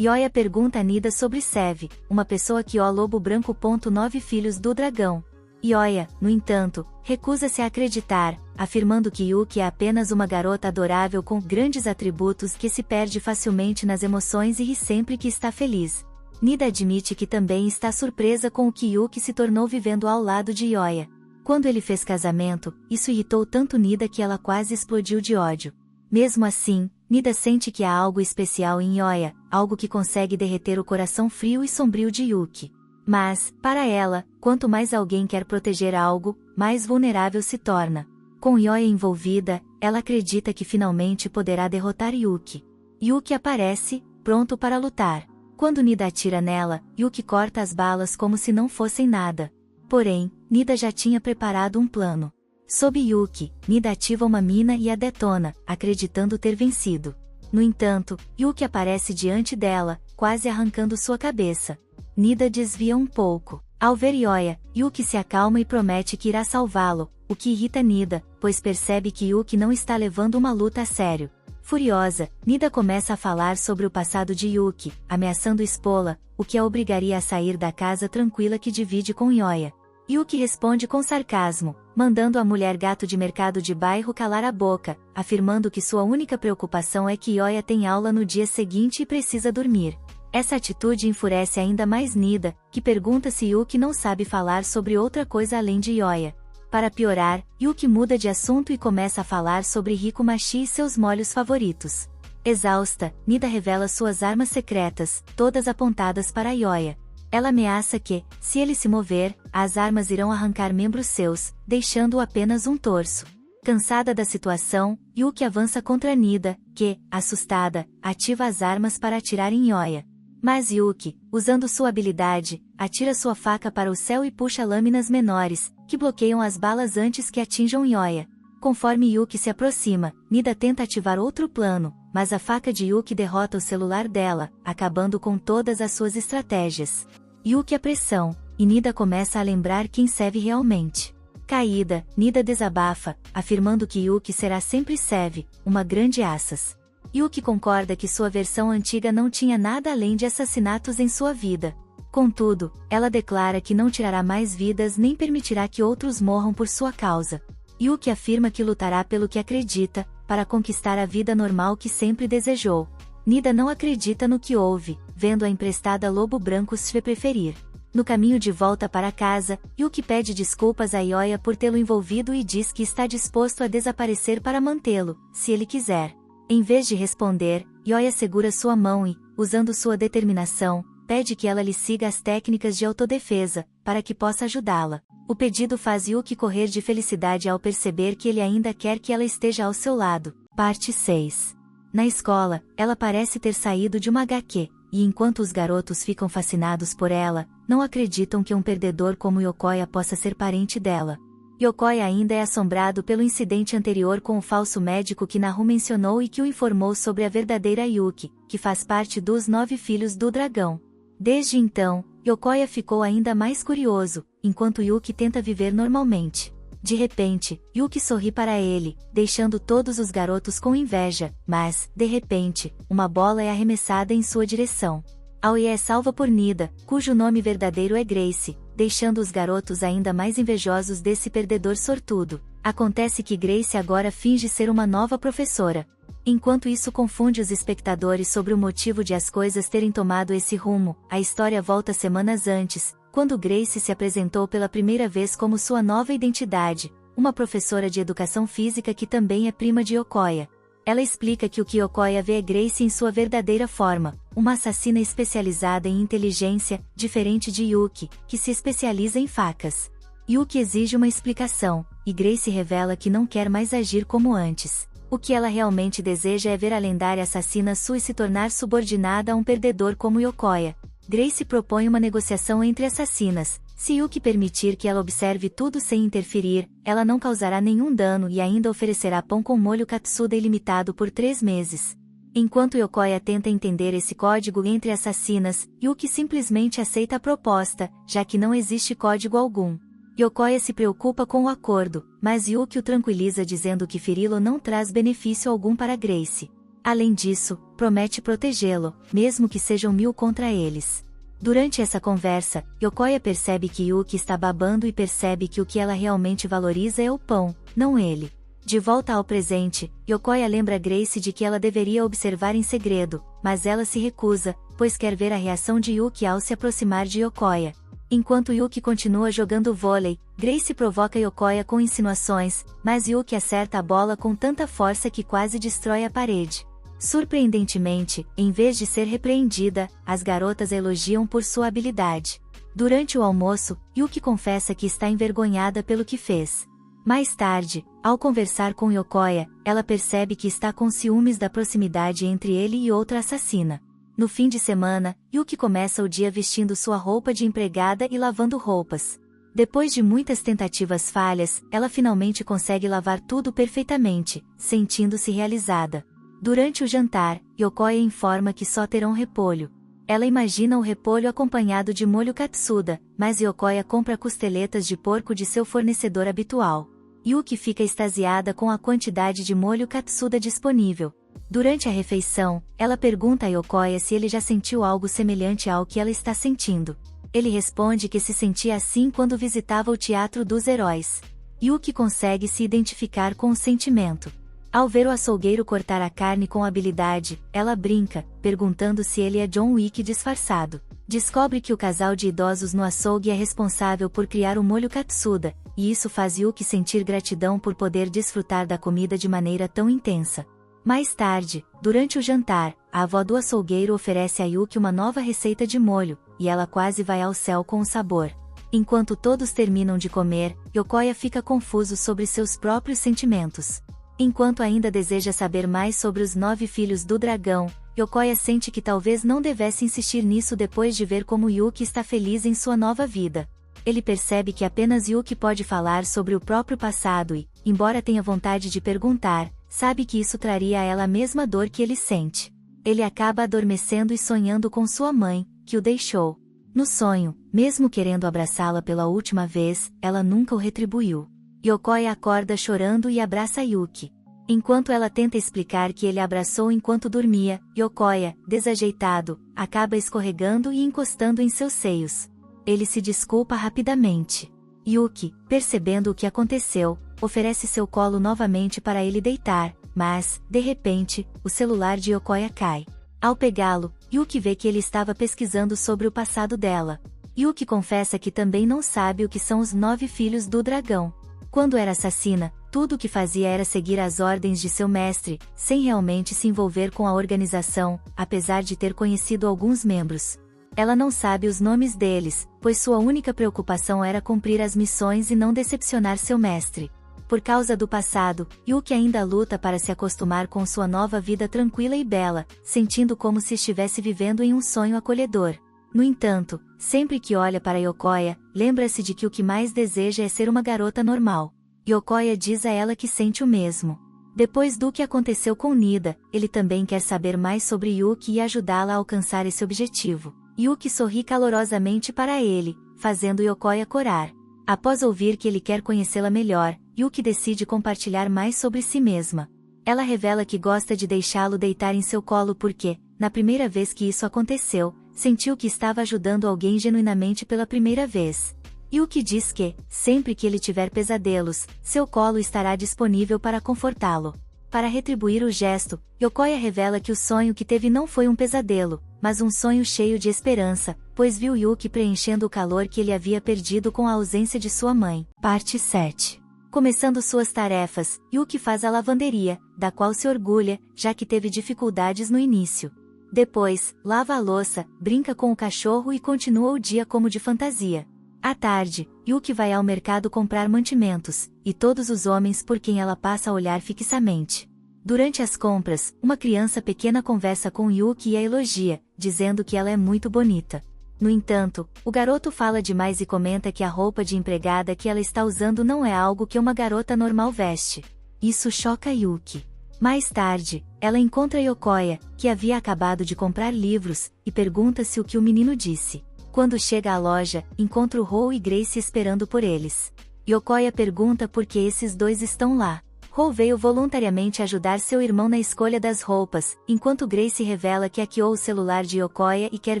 Ioya pergunta a Nida sobre Sev, uma pessoa que o lobo branco. 9 filhos do dragão. Ioya, no entanto, recusa-se a acreditar, afirmando que Yuki é apenas uma garota adorável com grandes atributos que se perde facilmente nas emoções e ri sempre que está feliz. Nida admite que também está surpresa com o que Yuki se tornou vivendo ao lado de Ioya. Quando ele fez casamento, isso irritou tanto Nida que ela quase explodiu de ódio. Mesmo assim, Nida sente que há algo especial em Ioya, algo que consegue derreter o coração frio e sombrio de Yuki. Mas, para ela, quanto mais alguém quer proteger algo, mais vulnerável se torna. Com Ioya envolvida, ela acredita que finalmente poderá derrotar Yuki. Yuki aparece, pronto para lutar. Quando Nida atira nela, Yuki corta as balas como se não fossem nada. Porém, Nida já tinha preparado um plano. Sob Yuki, Nida ativa uma mina e a detona, acreditando ter vencido. No entanto, Yuki aparece diante dela, quase arrancando sua cabeça. Nida desvia um pouco. Ao ver Ioya, Yuki se acalma e promete que irá salvá-lo, o que irrita Nida, pois percebe que Yuki não está levando uma luta a sério. Furiosa, Nida começa a falar sobre o passado de Yuki, ameaçando expô-la, o que a obrigaria a sair da casa tranquila que divide com Ioya. Yuki responde com sarcasmo, mandando a mulher gato de mercado de bairro calar a boca, afirmando que sua única preocupação é que Ioya tem aula no dia seguinte e precisa dormir. Essa atitude enfurece ainda mais Nida, que pergunta se Yuki não sabe falar sobre outra coisa além de Ioya. Para piorar, Yuki muda de assunto e começa a falar sobre Hikomachi e seus molhos favoritos. Exausta, Nida revela suas armas secretas, todas apontadas para Ioya. Ela ameaça que, se ele se mover, as armas irão arrancar membros seus, deixando-o apenas um torso. Cansada da situação, Yuki avança contra Nida, que, assustada, ativa as armas para atirar em Ioya. Mas Yuki, usando sua habilidade, atira sua faca para o céu e puxa lâminas menores, que bloqueiam as balas antes que atinjam Ioya. Conforme Yuki se aproxima, Nida tenta ativar outro plano, mas a faca de Yuki derrota o celular dela, acabando com todas as suas estratégias. Yuki a pressão, e Nida começa a lembrar quem Sev realmente. Caída, Nida desabafa, afirmando que Yuki será sempre Sev, uma grande assas. Yuki concorda que sua versão antiga não tinha nada além de assassinatos em sua vida. Contudo, ela declara que não tirará mais vidas nem permitirá que outros morram por sua causa. Yuki afirma que lutará pelo que acredita, para conquistar a vida normal que sempre desejou. Nida não acredita no que ouve, vendo a emprestada lobo branco se preferir. No caminho de volta para casa, Yuki pede desculpas a Ioya por tê-lo envolvido e diz que está disposto a desaparecer para mantê-lo, se ele quiser. Em vez de responder, Ioya segura sua mão e, usando sua determinação, pede que ela lhe siga as técnicas de autodefesa, para que possa ajudá-la. O pedido faz Yuki correr de felicidade ao perceber que ele ainda quer que ela esteja ao seu lado. Parte 6. Na escola, ela parece ter saído de uma HQ, e enquanto os garotos ficam fascinados por ela, não acreditam que um perdedor como Yokoya possa ser parente dela. Yokoya ainda é assombrado pelo incidente anterior com o falso médico que Naru mencionou e que o informou sobre a verdadeira Yuki, que faz parte dos 9 filhos do dragão. Desde então, Yokoya ficou ainda mais curioso, enquanto Yuki tenta viver normalmente. De repente, Yuki sorri para ele, deixando todos os garotos com inveja, mas, de repente, uma bola é arremessada em sua direção. Aoi é salva por Nida, cujo nome verdadeiro é Grace, deixando os garotos ainda mais invejosos desse perdedor sortudo. Acontece que Grace agora finge ser uma nova professora. Enquanto isso confunde os espectadores sobre o motivo de as coisas terem tomado esse rumo, a história volta semanas antes, quando Grace se apresentou pela primeira vez como sua nova identidade, uma professora de educação física que também é prima de Yokoya. Ela explica que o que Yokoya vê é Grace em sua verdadeira forma, uma assassina especializada em inteligência, diferente de Yuki, que se especializa em facas. Yuki exige uma explicação, e Grace revela que não quer mais agir como antes. O que ela realmente deseja é ver a lendária assassina Sui se tornar subordinada a um perdedor como Yokoya. Grace propõe uma negociação entre assassinas. Se Yuki permitir que ela observe tudo sem interferir, ela não causará nenhum dano e ainda oferecerá pão com molho Katsuda ilimitado por 3 meses. Enquanto Yokoya tenta entender esse código entre assassinas, Yuki simplesmente aceita a proposta, já que não existe código algum. Yokoya se preocupa com o acordo, mas Yuki o tranquiliza dizendo que feri-lo não traz benefício algum para Grace. Além disso, promete protegê-lo, mesmo que sejam 1000 contra eles. Durante essa conversa, Yokoya percebe que Yuki está babando e percebe que o que ela realmente valoriza é o pão, não ele. De volta ao presente, Yokoya lembra Grace de que ela deveria observar em segredo, mas ela se recusa, pois quer ver a reação de Yuki ao se aproximar de Yokoya. Enquanto Yuki continua jogando vôlei, Grace provoca Yokoya com insinuações, mas Yuki acerta a bola com tanta força que quase destrói a parede. Surpreendentemente, em vez de ser repreendida, as garotas a elogiam por sua habilidade. Durante o almoço, Yuki confessa que está envergonhada pelo que fez. Mais tarde, ao conversar com Yokoya, ela percebe que está com ciúmes da proximidade entre ele e outra assassina. No fim de semana, Yuki começa o dia vestindo sua roupa de empregada e lavando roupas. Depois de muitas tentativas falhas, ela finalmente consegue lavar tudo perfeitamente, sentindo-se realizada. Durante o jantar, Yokoya informa que só terão repolho. Ela imagina o repolho acompanhado de molho Katsuda, mas Yokoya compra costeletas de porco de seu fornecedor habitual. Yuki fica extasiada com a quantidade de molho Katsuda disponível. Durante a refeição, ela pergunta a Yokoya se ele já sentiu algo semelhante ao que ela está sentindo. Ele responde que se sentia assim quando visitava o Teatro dos Heróis. Yuki consegue se identificar com o sentimento. Ao ver o açougueiro cortar a carne com habilidade, ela brinca, perguntando se ele é John Wick disfarçado. Descobre que o casal de idosos no açougue é responsável por criar o molho Katsuda, e isso faz Yuki sentir gratidão por poder desfrutar da comida de maneira tão intensa. Mais tarde, durante o jantar, a avó do açougueiro oferece a Yuki uma nova receita de molho, e ela quase vai ao céu com o sabor. Enquanto todos terminam de comer, Yokoya fica confuso sobre seus próprios sentimentos. Enquanto ainda deseja saber mais sobre os 9 filhos do dragão, Yokoya sente que talvez não devesse insistir nisso depois de ver como Yuki está feliz em sua nova vida. Ele percebe que apenas Yuki pode falar sobre o próprio passado e, embora tenha vontade de perguntar, sabe que isso traria a ela a mesma dor que ele sente. Ele acaba adormecendo e sonhando com sua mãe, que o deixou. No sonho, mesmo querendo abraçá-la pela última vez, ela nunca o retribuiu. Yokoya acorda chorando e abraça Yuki. Enquanto ela tenta explicar que ele a abraçou enquanto dormia, Yokoya, desajeitado, acaba escorregando e encostando em seus seios. Ele se desculpa rapidamente. Yuki, percebendo o que aconteceu, oferece seu colo novamente para ele deitar, mas, de repente, o celular de Yokoya cai. Ao pegá-lo, Yuki vê que ele estava pesquisando sobre o passado dela. Yuki confessa que também não sabe o que são os 9 filhos do dragão. Quando era assassina, tudo o que fazia era seguir as ordens de seu mestre, sem realmente se envolver com a organização, apesar de ter conhecido alguns membros. Ela não sabe os nomes deles, pois sua única preocupação era cumprir as missões e não decepcionar seu mestre. Por causa do passado, Yuki ainda luta para se acostumar com sua nova vida tranquila e bela, sentindo como se estivesse vivendo em um sonho acolhedor. No entanto, sempre que olha para Yokoya, lembra-se de que o que mais deseja é ser uma garota normal. Yokoya diz a ela que sente o mesmo. Depois do que aconteceu com Nida, ele também quer saber mais sobre Yuki e ajudá-la a alcançar esse objetivo. Yuki sorri calorosamente para ele, fazendo Yokoya corar. Após ouvir que ele quer conhecê-la melhor, Yuki decide compartilhar mais sobre si mesma. Ela revela que gosta de deixá-lo deitar em seu colo porque, na primeira vez que isso aconteceu, sentiu que estava ajudando alguém genuinamente pela primeira vez. Yuki diz que, sempre que ele tiver pesadelos, seu colo estará disponível para confortá-lo. Para retribuir o gesto, Yokoya revela que o sonho que teve não foi um pesadelo, mas um sonho cheio de esperança, pois viu Yuki preenchendo o calor que ele havia perdido com a ausência de sua mãe. Parte 7. Começando suas tarefas, Yuki faz a lavanderia, da qual se orgulha, já que teve dificuldades no início. Depois, lava a louça, brinca com o cachorro e continua o dia como de fantasia. À tarde, Yuki vai ao mercado comprar mantimentos, e todos os homens por quem ela passa a olhar fixamente. Durante as compras, uma criança pequena conversa com Yuki e a elogia, dizendo que ela é muito bonita. No entanto, o garoto fala demais e comenta que a roupa de empregada que ela está usando não é algo que uma garota normal veste. Isso choca Yuki. Mais tarde, ela encontra Yokoya, que havia acabado de comprar livros, e pergunta-se o que o menino disse. Quando chega à loja, encontra o Rou e Grace esperando por eles. Yokoya pergunta por que esses dois estão lá. Rou veio voluntariamente ajudar seu irmão na escolha das roupas, enquanto Grace revela que hackeou o celular de Yokoya e quer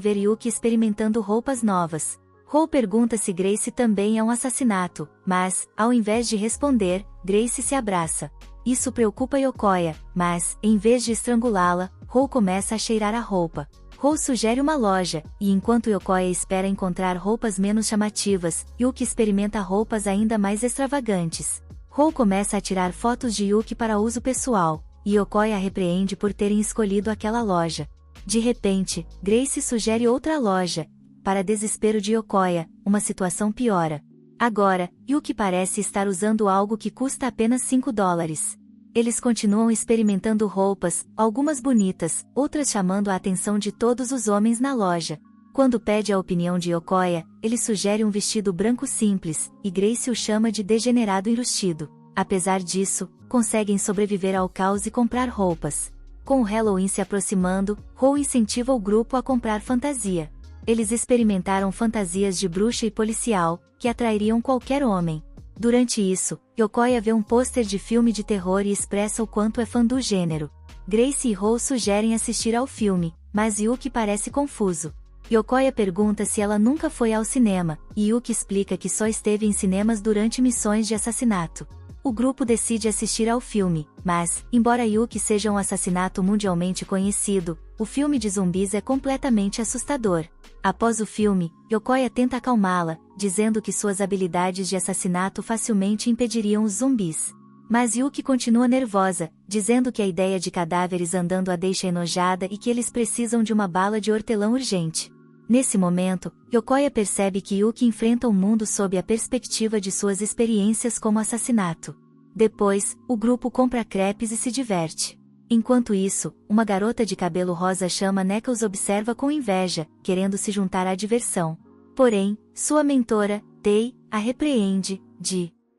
ver Yuki experimentando roupas novas. Rou pergunta se Grace também é um assassinato, mas, ao invés de responder, Grace se abraça. Isso preocupa Yokoya, mas, em vez de estrangulá-la, Rou começa a cheirar a roupa. Rou sugere uma loja, e enquanto Yokoya espera encontrar roupas menos chamativas, Yuki experimenta roupas ainda mais extravagantes. Rou começa a tirar fotos de Yuki para uso pessoal, e Yokoya a repreende por terem escolhido aquela loja. De repente, Grace sugere outra loja. Para desespero de Yokoya, uma situação piora. Agora, Yuki parece estar usando algo que custa apenas $5. Eles continuam experimentando roupas, algumas bonitas, outras chamando a atenção de todos os homens na loja. Quando pede a opinião de Yokoya, ele sugere um vestido branco simples, e Grace o chama de degenerado enrustido. Apesar disso, conseguem sobreviver ao caos e comprar roupas. Com o Halloween se aproximando, Rou incentiva o grupo a comprar fantasia. Eles experimentaram fantasias de bruxa e policial, que atrairiam qualquer homem. Durante isso, Yokoya vê um pôster de filme de terror e expressa o quanto é fã do gênero. Grace e Rou sugerem assistir ao filme, mas Yuki parece confuso. Yokoya pergunta se ela nunca foi ao cinema, e Yuki explica que só esteve em cinemas durante missões de assassinato. O grupo decide assistir ao filme, mas, embora Yuki seja um assassinato mundialmente conhecido, o filme de zumbis é completamente assustador. Após o filme, Yokoya tenta acalmá-la, dizendo que suas habilidades de assassinato facilmente impediriam os zumbis. Mas Yuki continua nervosa, dizendo que a ideia de cadáveres andando a deixa enojada e que eles precisam de uma bala de hortelã urgente. Nesse momento, Yokoya percebe que Yuki enfrenta o mundo sob a perspectiva de suas experiências como assassinato. Depois, o grupo compra crepes e se diverte. Enquanto isso, uma garota de cabelo rosa chama Neka os observa com inveja, querendo se juntar à diversão. Porém, sua mentora, Tei, a repreende.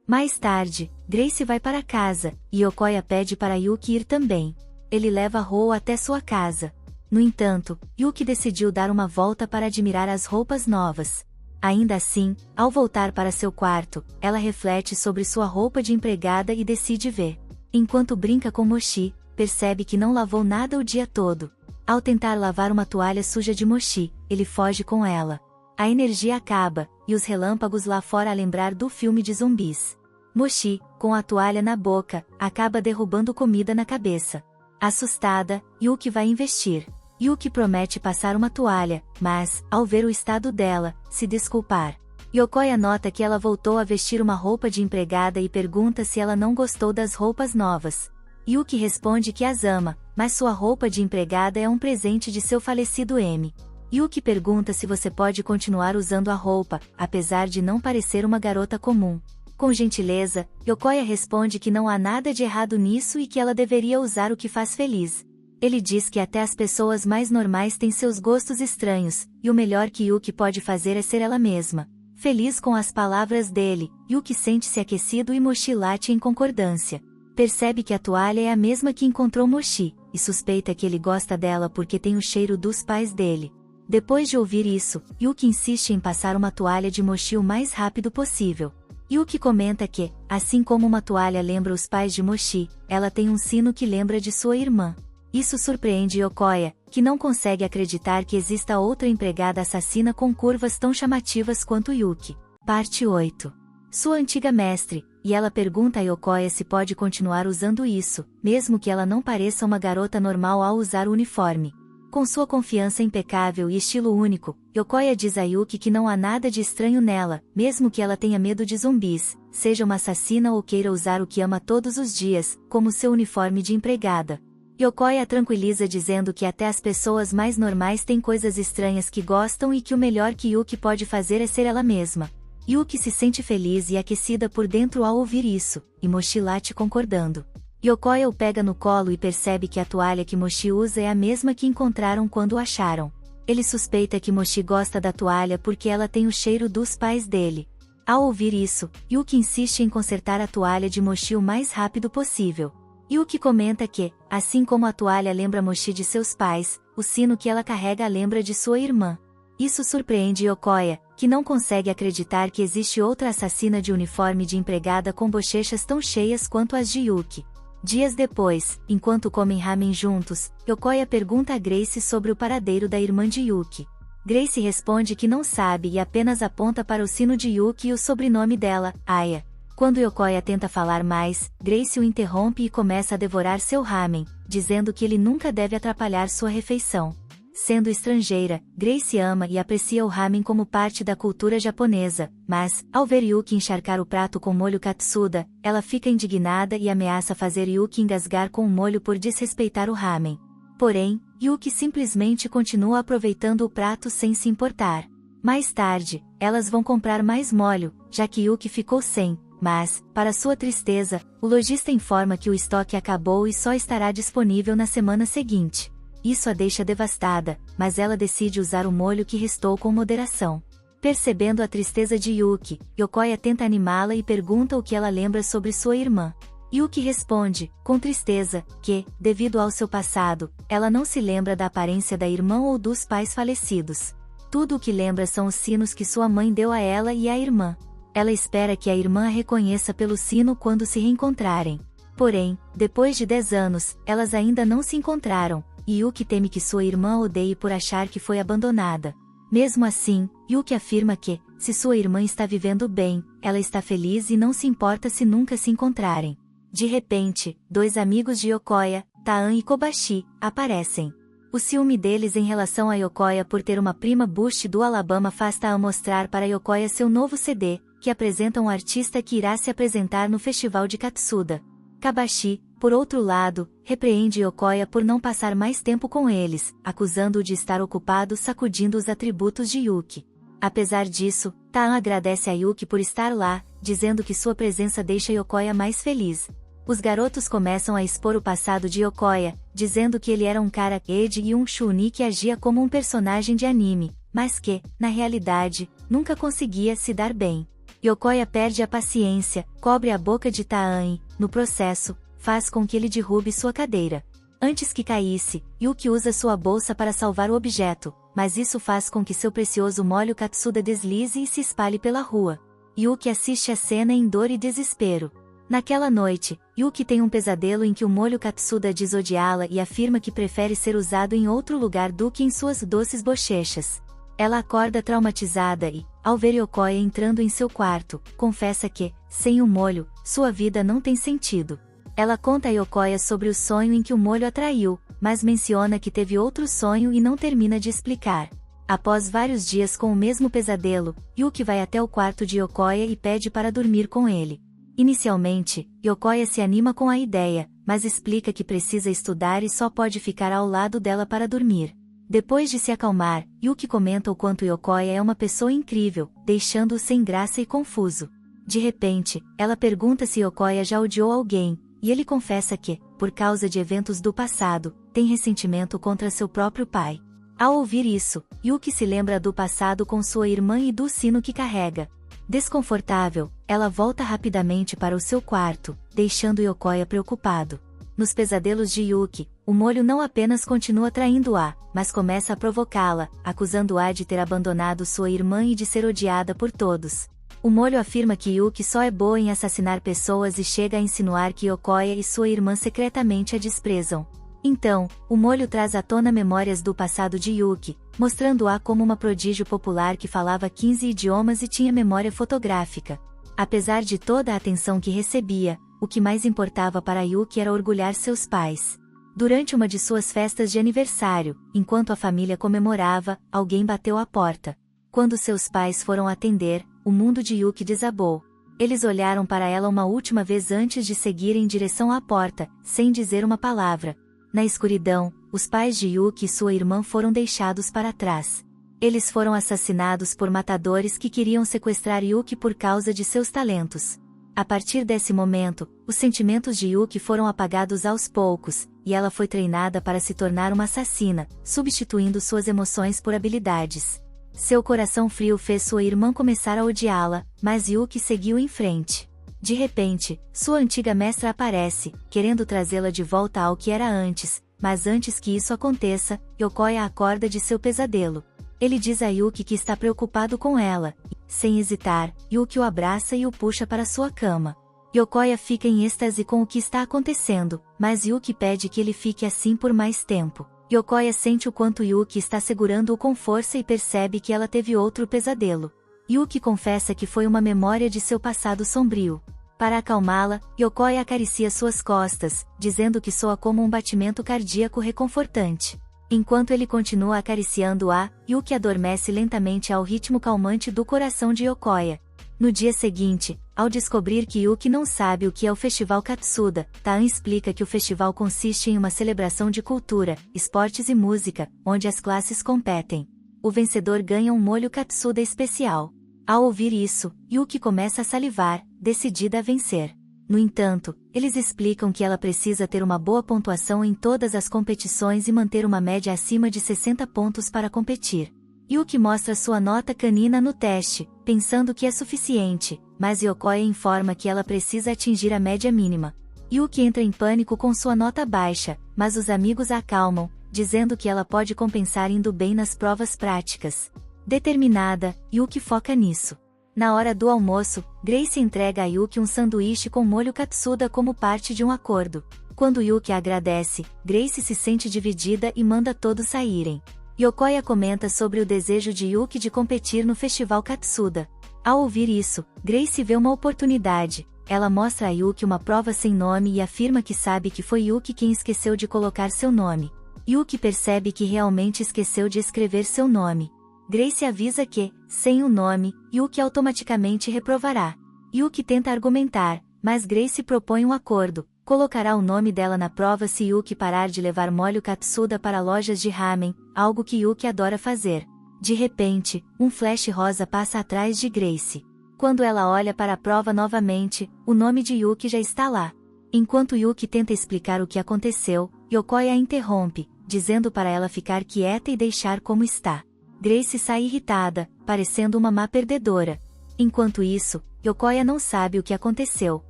Mais tarde, Grace vai para casa, e Yokoya pede para Yuki ir também. Ele leva Rou até sua casa. No entanto, Yuki decidiu dar uma volta para admirar as roupas novas. Ainda assim, ao voltar para seu quarto, ela reflete sobre sua roupa de empregada e decide ver. Enquanto brinca com Mochi, percebe que não lavou nada o dia todo. Ao tentar lavar uma toalha suja de Mochi, ele foge com ela. A energia acaba, e os relâmpagos lá fora a lembrar do filme de zumbis. Mochi, com a toalha na boca, acaba derrubando comida na cabeça. Assustada, Yuki vai investir. Yuki promete passar uma toalha, mas, ao ver o estado dela, se desculpar. Yokoya nota que ela voltou a vestir uma roupa de empregada e pergunta se ela não gostou das roupas novas. Yuki responde que as ama, mas sua roupa de empregada é um presente de seu falecido M. Yuki pergunta se você pode continuar usando a roupa, apesar de não parecer uma garota comum. Com gentileza, Yokoya responde que não há nada de errado nisso e que ela deveria usar o que faz feliz. Ele diz que até as pessoas mais normais têm seus gostos estranhos, e o melhor que Yuki pode fazer é ser ela mesma. Feliz com as palavras dele, Yuki sente-se aquecido e Mochi late em concordância. Percebe que a toalha é a mesma que encontrou Mochi, e suspeita que ele gosta dela porque tem o cheiro dos pais dele. Depois de ouvir isso, Yuki insiste em passar uma toalha de Mochi o mais rápido possível. Yuki comenta que, assim como uma toalha lembra os pais de Mochi, ela tem um sino que lembra de sua irmã. Isso surpreende Yokoya, que não consegue acreditar que exista outra empregada assassina com curvas tão chamativas quanto Yuki. Parte 8. Sua antiga mestre, e ela pergunta a Yokoya se pode continuar usando isso, mesmo que ela não pareça uma garota normal ao usar o uniforme. Com sua confiança impecável e estilo único, Yokoya diz a Yuki que não há nada de estranho nela, mesmo que ela tenha medo de zumbis, seja uma assassina ou queira usar o que ama todos os dias, como seu uniforme de empregada. Yokoya a tranquiliza dizendo que até as pessoas mais normais têm coisas estranhas que gostam e que o melhor que Yuki pode fazer é ser ela mesma. Yuki se sente feliz e aquecida por dentro ao ouvir isso, e Mochi late concordando. Yokoya o pega no colo e percebe que a toalha que Mochi usa é a mesma que encontraram quando o acharam. Ele suspeita que Mochi gosta da toalha porque ela tem o cheiro dos pais dele. Ao ouvir isso, Yuki insiste em consertar a toalha de Mochi o mais rápido possível. Yuki comenta que, assim como a toalha lembra Mochi de seus pais, o sino que ela carrega lembra de sua irmã. Isso surpreende Yokoya, que não consegue acreditar que existe outra assassina de uniforme de empregada com bochechas tão cheias quanto as de Yuki. Dias depois, enquanto comem ramen juntos, Yokoya pergunta a Grace sobre o paradeiro da irmã de Yuki. Grace responde que não sabe e apenas aponta para o sino de Yuki e o sobrenome dela, Aya. Quando Yokoya tenta falar mais, Grace o interrompe e começa a devorar seu ramen, dizendo que ele nunca deve atrapalhar sua refeição. Sendo estrangeira, Grace ama e aprecia o ramen como parte da cultura japonesa, mas, ao ver Yuki encharcar o prato com molho katsuda, ela fica indignada e ameaça fazer Yuki engasgar com o molho por desrespeitar o ramen. Porém, Yuki simplesmente continua aproveitando o prato sem se importar. Mais tarde, elas vão comprar mais molho, já que Yuki ficou sem. Mas, para sua tristeza, o lojista informa que o estoque acabou e só estará disponível na semana seguinte. Isso a deixa devastada, mas ela decide usar o molho que restou com moderação. Percebendo a tristeza de Yuki, Yokoya tenta animá-la e pergunta o que ela lembra sobre sua irmã. Yuki responde, com tristeza, que, devido ao seu passado, ela não se lembra da aparência da irmã ou dos pais falecidos. Tudo o que lembra são os sinos que sua mãe deu a ela e à irmã. Ela espera que a irmã a reconheça pelo sino quando se reencontrarem. Porém, depois de 10 anos, elas ainda não se encontraram, e Yuki teme que sua irmã a odeie por achar que foi abandonada. Mesmo assim, Yuki afirma que, se sua irmã está vivendo bem, ela está feliz e não se importa se nunca se encontrarem. De repente, dois amigos de Yokoya, Taan e Kobashi, aparecem. O ciúme deles em relação a Yokoya por ter uma prima Bush do Alabama faz Taan mostrar para Yokoya seu novo CD, que apresenta um artista que irá se apresentar no festival de Katsuda. Kabashi, por outro lado, repreende Yokoya por não passar mais tempo com eles, acusando-o de estar ocupado sacudindo os atributos de Yuki. Apesar disso, Taan agradece a Yuki por estar lá, dizendo que sua presença deixa Yokoya mais feliz. Os garotos começam a expor o passado de Yokoya, dizendo que ele era um cara edgy e um shuni que agia como um personagem de anime, mas que, na realidade, nunca conseguia se dar bem. Yokoya perde a paciência, cobre a boca de Taan e, no processo, faz com que ele derrube sua cadeira. Antes que caísse, Yuki usa sua bolsa para salvar o objeto, mas isso faz com que seu precioso molho katsuda deslize e se espalhe pela rua. Yuki assiste a cena em dor e desespero. Naquela noite, Yuki tem um pesadelo em que o molho katsuda diz odiá-la e afirma que prefere ser usado em outro lugar do que em suas doces bochechas. Ela acorda traumatizada e, ao ver Yokoya entrando em seu quarto, confessa que, sem o molho, sua vida não tem sentido. Ela conta a Yokoya sobre o sonho em que o molho atraiu, mas menciona que teve outro sonho e não termina de explicar. Após vários dias com o mesmo pesadelo, Yuki vai até o quarto de Yokoya e pede para dormir com ele. Inicialmente, Yokoya se anima com a ideia, mas explica que precisa estudar e só pode ficar ao lado dela para dormir. Depois de se acalmar, Yuki comenta o quanto Yokoya é uma pessoa incrível, deixando-o sem graça e confuso. De repente, ela pergunta se Yokoya já odiou alguém, e ele confessa que, por causa de eventos do passado, tem ressentimento contra seu próprio pai. Ao ouvir isso, Yuki se lembra do passado com sua irmã e do sino que carrega. Desconfortável, ela volta rapidamente para o seu quarto, deixando Yokoya preocupado. Nos pesadelos de Yuki, o molho não apenas continua traindo-a, mas começa a provocá-la, acusando-a de ter abandonado sua irmã e de ser odiada por todos. O molho afirma que Yuki só é boa em assassinar pessoas e chega a insinuar que Yokoya e sua irmã secretamente a desprezam. Então, o molho traz à tona memórias do passado de Yuki, mostrando-a como uma prodígio popular que falava 15 idiomas e tinha memória fotográfica. Apesar de toda a atenção que recebia, o que mais importava para Yuki era orgulhar seus pais. Durante uma de suas festas de aniversário, enquanto a família comemorava, alguém bateu à porta. Quando seus pais foram atender, o mundo de Yuki desabou. Eles olharam para ela uma última vez antes de seguir em direção à porta, sem dizer uma palavra. Na escuridão, os pais de Yuki e sua irmã foram deixados para trás. Eles foram assassinados por matadores que queriam sequestrar Yuki por causa de seus talentos. A partir desse momento, os sentimentos de Yuki foram apagados aos poucos, e ela foi treinada para se tornar uma assassina, substituindo suas emoções por habilidades. Seu coração frio fez sua irmã começar a odiá-la, mas Yuki seguiu em frente. De repente, sua antiga mestra aparece, querendo trazê-la de volta ao que era antes, mas antes que isso aconteça, Yokoya acorda de seu pesadelo. Ele diz a Yuki que está preocupado com ela, e, sem hesitar, Yuki o abraça e o puxa para sua cama. Yokoya fica em êxtase com o que está acontecendo, mas Yuki pede que ele fique assim por mais tempo. Yokoya sente o quanto Yuki está segurando-o com força e percebe que ela teve outro pesadelo. Yuki confessa que foi uma memória de seu passado sombrio. Para acalmá-la, Yokoya acaricia suas costas, dizendo que soa como um batimento cardíaco reconfortante. Enquanto ele continua acariciando-a, Yuki adormece lentamente ao ritmo calmante do coração de Yokoya. No dia seguinte, ao descobrir que Yuki não sabe o que é o Festival Katsuda, Taan explica que o festival consiste em uma celebração de cultura, esportes e música, onde as classes competem. O vencedor ganha um molho Katsuda especial. Ao ouvir isso, Yuki começa a salivar, decidida a vencer. No entanto, eles explicam que ela precisa ter uma boa pontuação em todas as competições e manter uma média acima de 60 pontos para competir. Yuki mostra sua nota canina no teste, pensando que é suficiente, mas Yokoya informa que ela precisa atingir a média mínima. Yuki entra em pânico com sua nota baixa, mas os amigos a acalmam, dizendo que ela pode compensar indo bem nas provas práticas. Determinada, Yuki foca nisso. Na hora do almoço, Grace entrega a Yuki um sanduíche com molho Katsuda como parte de um acordo. Quando Yuki agradece, Grace se sente dividida e manda todos saírem. Yokoya comenta sobre o desejo de Yuki de competir no Festival Katsuda. Ao ouvir isso, Grace vê uma oportunidade. Ela mostra a Yuki uma prova sem nome e afirma que sabe que foi Yuki quem esqueceu de colocar seu nome. Yuki percebe que realmente esqueceu de escrever seu nome. Grace avisa que, sem o nome, Yuki automaticamente reprovará. Yuki tenta argumentar, mas Grace propõe um acordo. Colocará o nome dela na prova se Yuki parar de levar molho Katsuda para lojas de ramen, algo que Yuki adora fazer. De repente, um flash rosa passa atrás de Grace. Quando ela olha para a prova novamente, o nome de Yuki já está lá. Enquanto Yuki tenta explicar o que aconteceu, Yokoya a interrompe, dizendo para ela ficar quieta e deixar como está. Grace sai irritada, parecendo uma má perdedora. Enquanto isso, Yokoya não sabe o que aconteceu,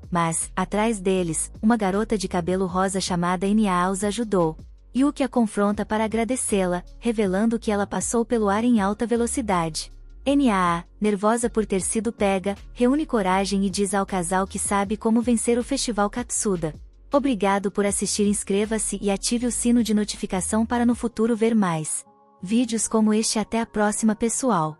mas, atrás deles, uma garota de cabelo rosa chamada Nya os ajudou. Yuki a confronta para agradecê-la, revelando que ela passou pelo ar em alta velocidade. Nya, nervosa por ter sido pega, reúne coragem e diz ao casal que sabe como vencer o Festival Katsuda. Obrigado por assistir, inscreva-se e ative o sino de notificação para no futuro ver mais vídeos como este. Até a próxima, pessoal!